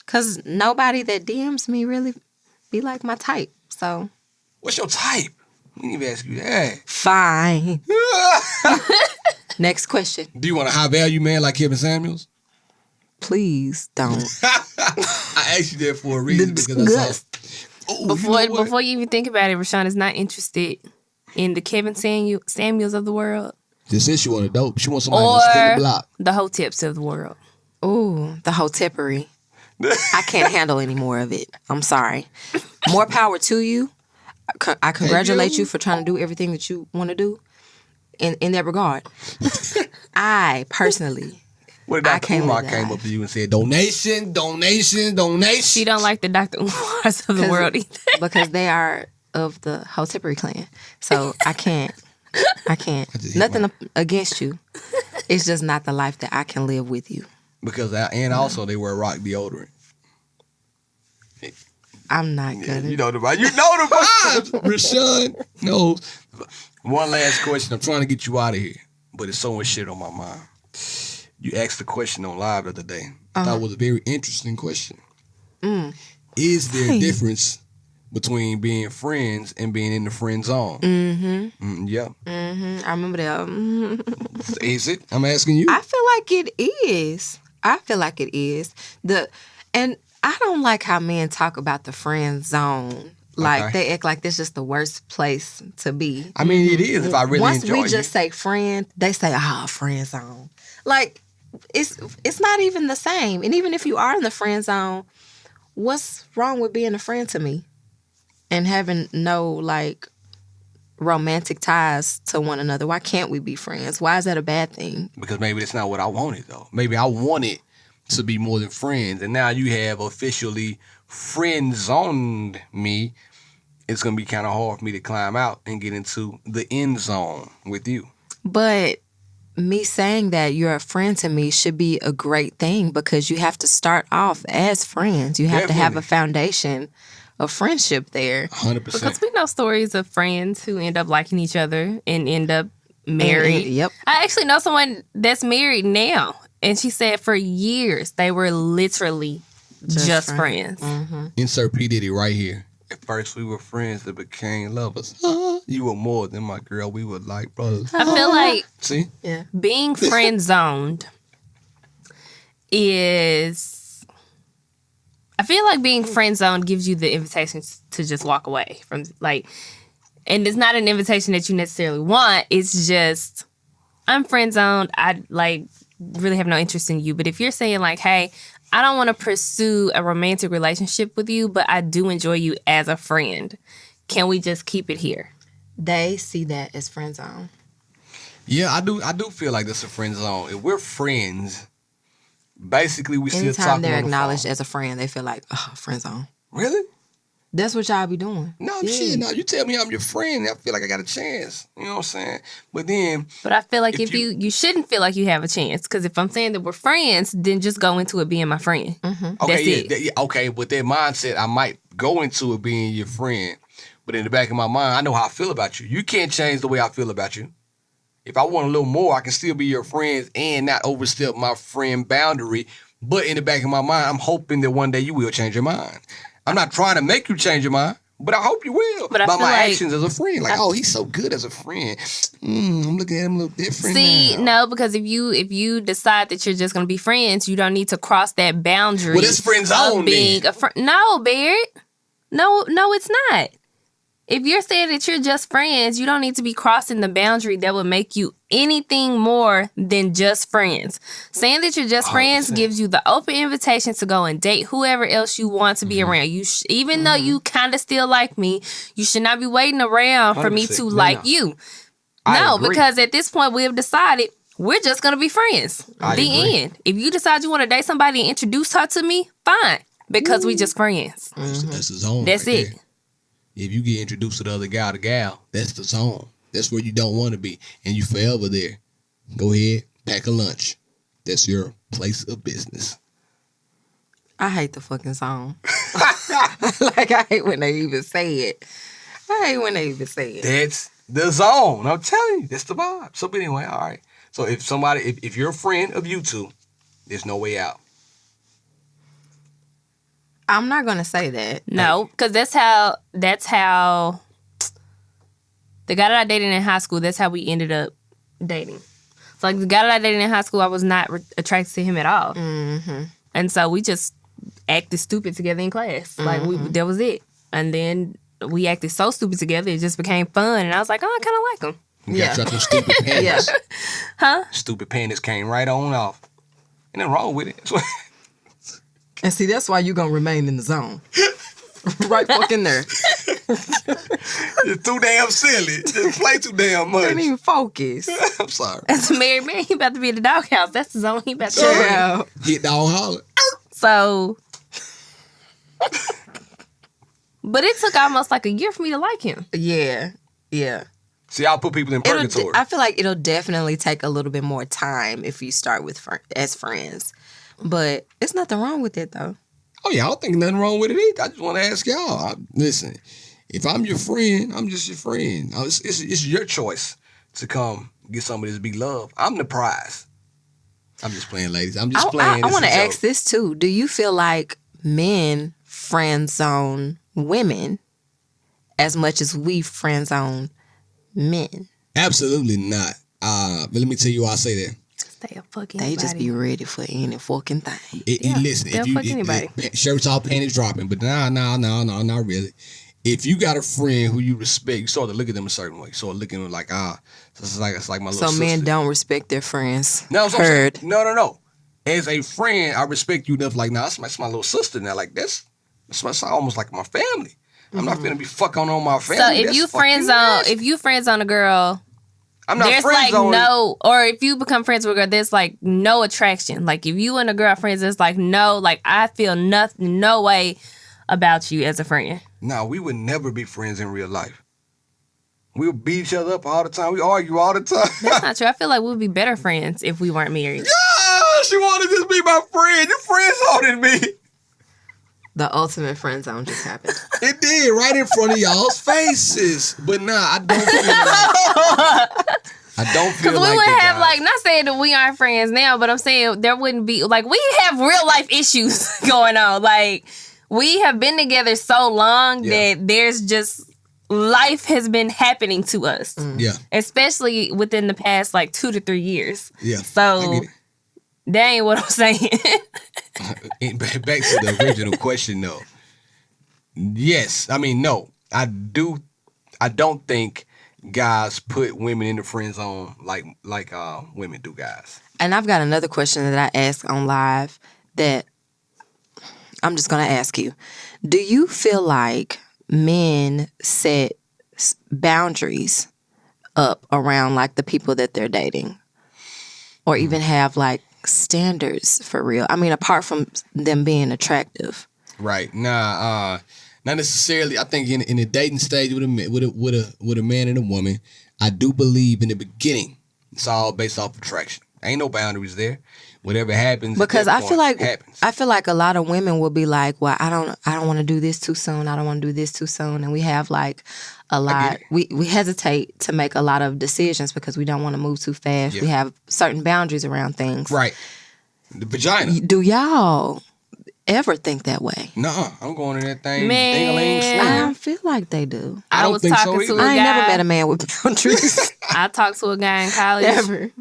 Because nobody that DMs me really be like my type. So. What's your type? We didn't even ask you that. Fine. Next question. Do you want a high value man like Kevin Samuels? Please don't. I asked you that for a reason because I saw. Oh, Before you even think about it, Rashawn is not interested in the Kevin Samuels of the world. Just said she wanted dope. She wants somebody to spin the block. The Hoteps of the world. Ooh, the hotepery. I can't handle any more of it. I'm sorry. More power to you. I congratulate you for trying to do everything that you want to do in that regard. I personally, What if Dr. Umar came up to you and said, donation? She don't like the Dr. Umars of the world either. because they are of the hotepery clan. So I can't. Nothing against you. It's just not the life that I can live with you. Because and also they wear rock deodorant. I'm not good. You know the vibes. You know the vibes. Rashawn knows. One last question. I'm trying to get you out of here, but it's so much shit on my mind. You asked the question on live the other day. I thought it was a very interesting question. Is there a difference between being friends and being in the friend zone? Yeah. I remember that. Is it? I'm asking you. I feel like it is. And I don't like how men talk about the friend zone. Like they act like this is the worst place to be. I mean, it is if I really Once enjoy you. we just say friend, they say, friend zone. Like, it's not even the same. And even if you are in the friend zone, what's wrong with being a friend to me? And having no, like, romantic ties to one another. Why can't we be friends? Why is that a bad thing? Because maybe that's not what I wanted, though. Maybe I wanted to be more than friends. And now you have officially friend zoned me. It's going to be kind of hard for me to climb out and get into the end zone with you. But me saying that you're a friend to me should be a great thing because you have to start off as friends. You have to have a foundation of friendship there. 100%. Because we know stories of friends who end up liking each other and end up married. Yep. I actually know someone that's married now. And she said for years they were literally just friends. Insert P. Diddy right here. At first we were friends that became lovers. You were more than my girl. We were like brothers. I feel like See? Yeah. being friend zoned is... I feel like being friend zoned gives you the invitation to just walk away from, like, and it's not an invitation that you necessarily want. It's just, I'm friend zoned. I really have no interest in you. But if you're saying like, hey, I don't want to pursue a romantic relationship with you, but I do enjoy you as a friend. Can we just keep it here? They see that as friend zone. Yeah, I do feel like that's a friend zone. If we're friends, basically we still Anytime talking they're on the acknowledged phone. as a friend, they feel like, friend zone. Really? That's what y'all be doing. No, Yeah. shit. No, you tell me I'm your friend, I feel like I got a chance. You know what I'm saying? But then, But I feel like If if you shouldn't feel like you have a chance. Because if I'm saying that we're friends, then just go into it being my friend. okay, That's yeah, it. okay, with that mindset, I might go into it being your friend. But in the back of my mind, I know how I feel about you. You can't change the way I feel about you. If I want a little more, I can still be your friend and not overstep my friend boundary. But in the back of my mind, I'm hoping that one day you will change your mind. I'm not trying to make you change your mind, but I hope you will. But I by feel my like- actions as a friend. Like, oh, he's so good as a friend. I'm looking at him a little different See, now. no, because if you decide that you're just gonna be friends, you don't need to cross that boundary. Well, that's friend zone of being then. a friend. No, Barrett. No, it's not. If you're saying that you're just friends, you don't need to be crossing the boundary that would make you anything more than just friends. Saying that you're just friends 100%. gives you the open invitation to go and date whoever else you want to be around. You even though you kind of still like me, you should not be waiting around for me 100%. to No, like no. you. I No, agree. because at this point we have decided we're just gonna be friends. I The agree. end. If you decide you want to date somebody and introduce her to me, fine. Because we just friends. That's the zone. That's right it. there. If you get introduced to the other guy or the gal, that's the zone. That's where you don't want to be. And you forever there. Go ahead, pack a lunch. That's your place of business. I hate the fucking song. Like, I hate when they even say it. That's the zone. I'm telling you, that's the vibe. So, but anyway, all right. So if you're a friend of you two, There's no way out. I'm not gonna say that. No, because that's how the guy that I dated in high school, that's how we ended up dating. So like the guy that I dated in high school, I was not attracted to him at all. Mm-hmm. And so we just acted stupid together in class. Like that was it. And then we acted so stupid together, it just became fun. And I was like, oh, I kind of like him. You got your stupid panties. Yeah. Stupid panties came right on off. Ain't nothing wrong with it. And see, that's why you gonna remain in the zone. Right fucking there. It's too damn silly. Just play too damn much. Can't even focus. I'm sorry. As a married man, he about to be in the doghouse. That's the zone he about to be in. Yeah. Get dog holler. So, but it took almost like a year for me to like him. Yeah. Yeah. See, I'll put people in purgatory. I feel like it'll definitely take a little bit more time if you start with as friends. But it's nothing wrong with it though. Oh, yeah, I don't think nothing wrong with it either. I just want to ask y'all. Listen, if I'm your friend, I'm just your friend. It's your choice to come get some of this big love. I'm the prize. I'm just playing, ladies. I'm just playing. I want to ask this too. Do you feel like men friend zone women as much as we friend zone men? Absolutely not. But let me tell you why I say that. Stay a fucking. They just be ready for any fucking thing. Listen, they'll fuck anybody. Shirts off, panties dropping, but no, not really. If you got a friend who you respect, You sort of look at them a certain way. You sort of look at them like, it's like my little So sister. men don't respect their friends. No, that's what I'm Heard. saying. No. As a friend, I respect you enough. Like, that's my little sister now. Like, that's almost like my family. I'm not finna be fucking on my family. So if That's you fucking friend nasty. zone a girl, I'm not there's friend like zoning. no, or if you become friends with a girl, there's like no attraction. Like if you and a girl are friends, there's like no, like I feel nothing, no way about you as a friend. No, we would never be friends in real life. We would beat each other up all the time. We argue all the time. That's not true. I feel like we'd be better friends if we weren't married. Yeah, she wanted to just be my friend. You friend zoning me. The ultimate friend zone just happened. it did right in front of y'all's faces. But nah, I don't feel I don't feel Because we like would that, have guys. like, not saying that we aren't friends now, but I'm saying there wouldn't be like we have real life issues going on. Like we have been together so long Yeah. that there's just life has been happening to us, Yeah, especially within the past like 2 to 3 years. yeah. I So get it. that ain't what I'm saying. Back to the original question, though. Yes, I mean no. I don't think guys put women in the friend zone like women do guys. And I've got another question that I asked on live that I'm just going to ask you. Do you feel like men set boundaries up around like the people that they're dating? Or even have like standards for real? I mean, apart from them being attractive. Right. Not necessarily. I think in the dating stage with a man and a woman, I do believe in the beginning It's all based off attraction. Ain't no boundaries there. Whatever happens, Because at I that feel point, like happens. I feel like a lot of women will be like, "Well, I don't want to do this too soon. I don't want to do this too soon." And we have like a lot. We hesitate to make a lot of decisions because we don't want to move too fast. Yeah. We have certain boundaries around things. Right. The vagina. Do y'all ever think that way? Nuh-uh. I'm going in that thing. Man. Ding-a-ling, I swinging. don't feel like they do. I I don't was think so talking to either. a I ain't guy. never met a man with boundaries I talked to a guy in college. ever.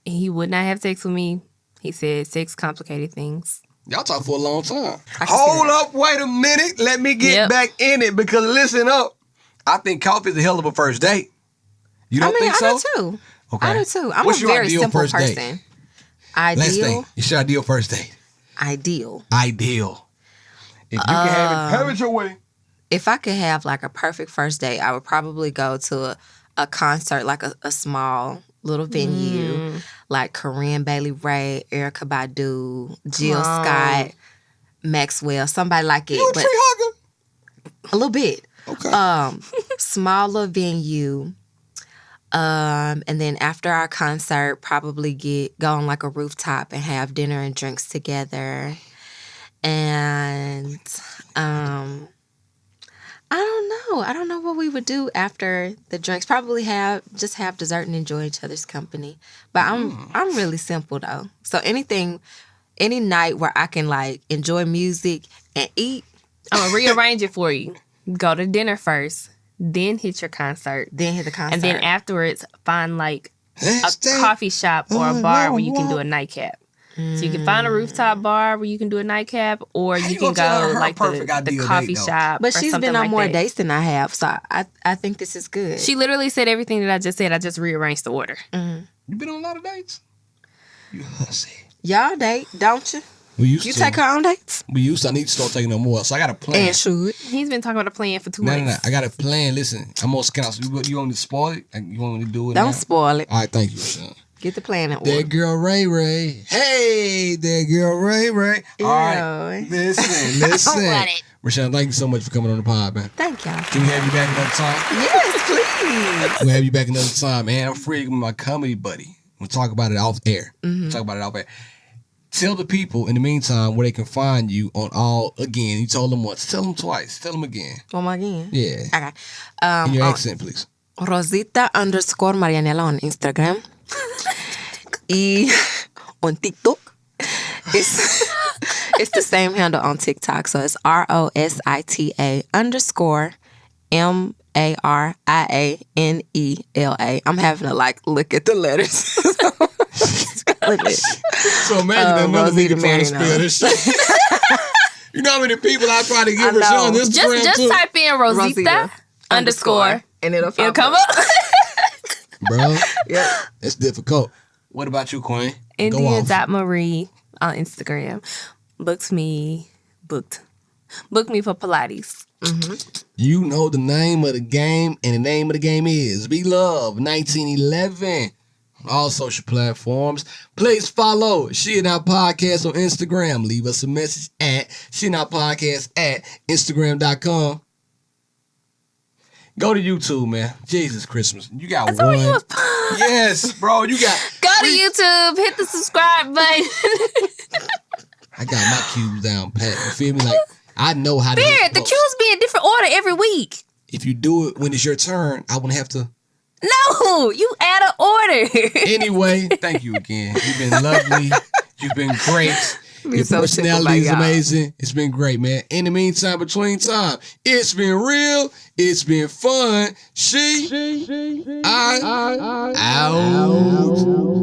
He would not have sex with me. He said sex complicated things. Y'all talk for a long time. I can see Hold that. up, wait a minute. Let me get Yep. back in it because listen up. I think coffee is a hell of a first date. You don't think so? I do too. Okay. I do too. I'm What's a your very ideal simple first date? person. Last Ideal. thing. It's your ideal first date. Ideal. Ideal. If you can have it your way. If I could have like a perfect first date, I would probably go to a concert, like a small little venue, like Corinne Bailey Ray, Erykah Badu, Jill Scott, Maxwell, somebody like it. You a But tree hugger? a little bit. Okay. Smaller venue. And then after our concert, probably go on like a rooftop and have dinner and drinks together. And I don't know what we would do after the drinks. Probably have dessert and enjoy each other's company. But I'm really simple though. So any night where I can like enjoy music and eat, I'm gonna rearrange it for you. Go to dinner first, then hit your concert, then hit the concert. and then afterwards find like a Hashtag coffee shop or a bar where you can do walk. a nightcap. So you can find a rooftop bar where you can do a nightcap, or How you you can gonna tell her go her like perfect the ideal coffee date, though? shop. But or she's something been on like more that. dates than I have, so I think this is good. She literally said everything that I just said. I just rearranged the order. You been on a lot of dates? You hussy. Y'all date, don't you? We used You to. take her on dates? We used to. I need to start taking no more. So I got a plan. And should. He's been talking about a plan for 2 No. months. I got a plan. Listen, I'm on council. You want me to spoil it? You want me to do it? Don't now? spoil it. All right, thank you, Rashawn. Get the plan in order. That girl Ray Ray. Hey, that girl Ray Ray. Ew. All right, listen. want it. Rashawn, thank you so much for coming on the pod, man. Thank y'all. Can we have you back another time? Yes, please. We'll have you back another time, man. I'm free with my comedy buddy. We'll talk about it off air. Talk about it off air. Tell the people in the meantime where they can find you on all, again, you told them once. Tell them twice. Tell them again. One more again. Yeah. Okay. In your On accent, please. Rosita_Marianela on Instagram. Y on TikTok. It's the same handle on TikTok. So it's ROSITA_MARIANELA. I'm having to like look at the letters. Look at it. So imagine another Rosita nigga trying to spell this shit. You know how many people I try to I give know. Rashawn Instagram Just to? type in Rosita, underscore. and it'll It'll come up. Bro, Yep. it's difficult. What about you, Queen? Go off. India.Marie on Instagram. Book me for Pilates. You know the name of the game, and the name of the game is Be Love 1911 on all social platforms. Please follow She and Our Podcast on Instagram. Leave us a message at She and Our Podcast at Instagram.com. Go to YouTube, man. Jesus Christmas. You got That's what you one. was. Yes, bro. You got. Go to YouTube, hit the subscribe button. I got my cues down pat. You feel me? Like, I know how to. hit Spirit, the post. cues be in different order every week. If you do it when it's your turn, I wouldn't have to. No, you add an order. Anyway, thank you again. You've been lovely. You've been great. Be Your so personality tickled is by y'all. amazing. It's been great, man. In the meantime, between time, it's been real. It's been fun. I out.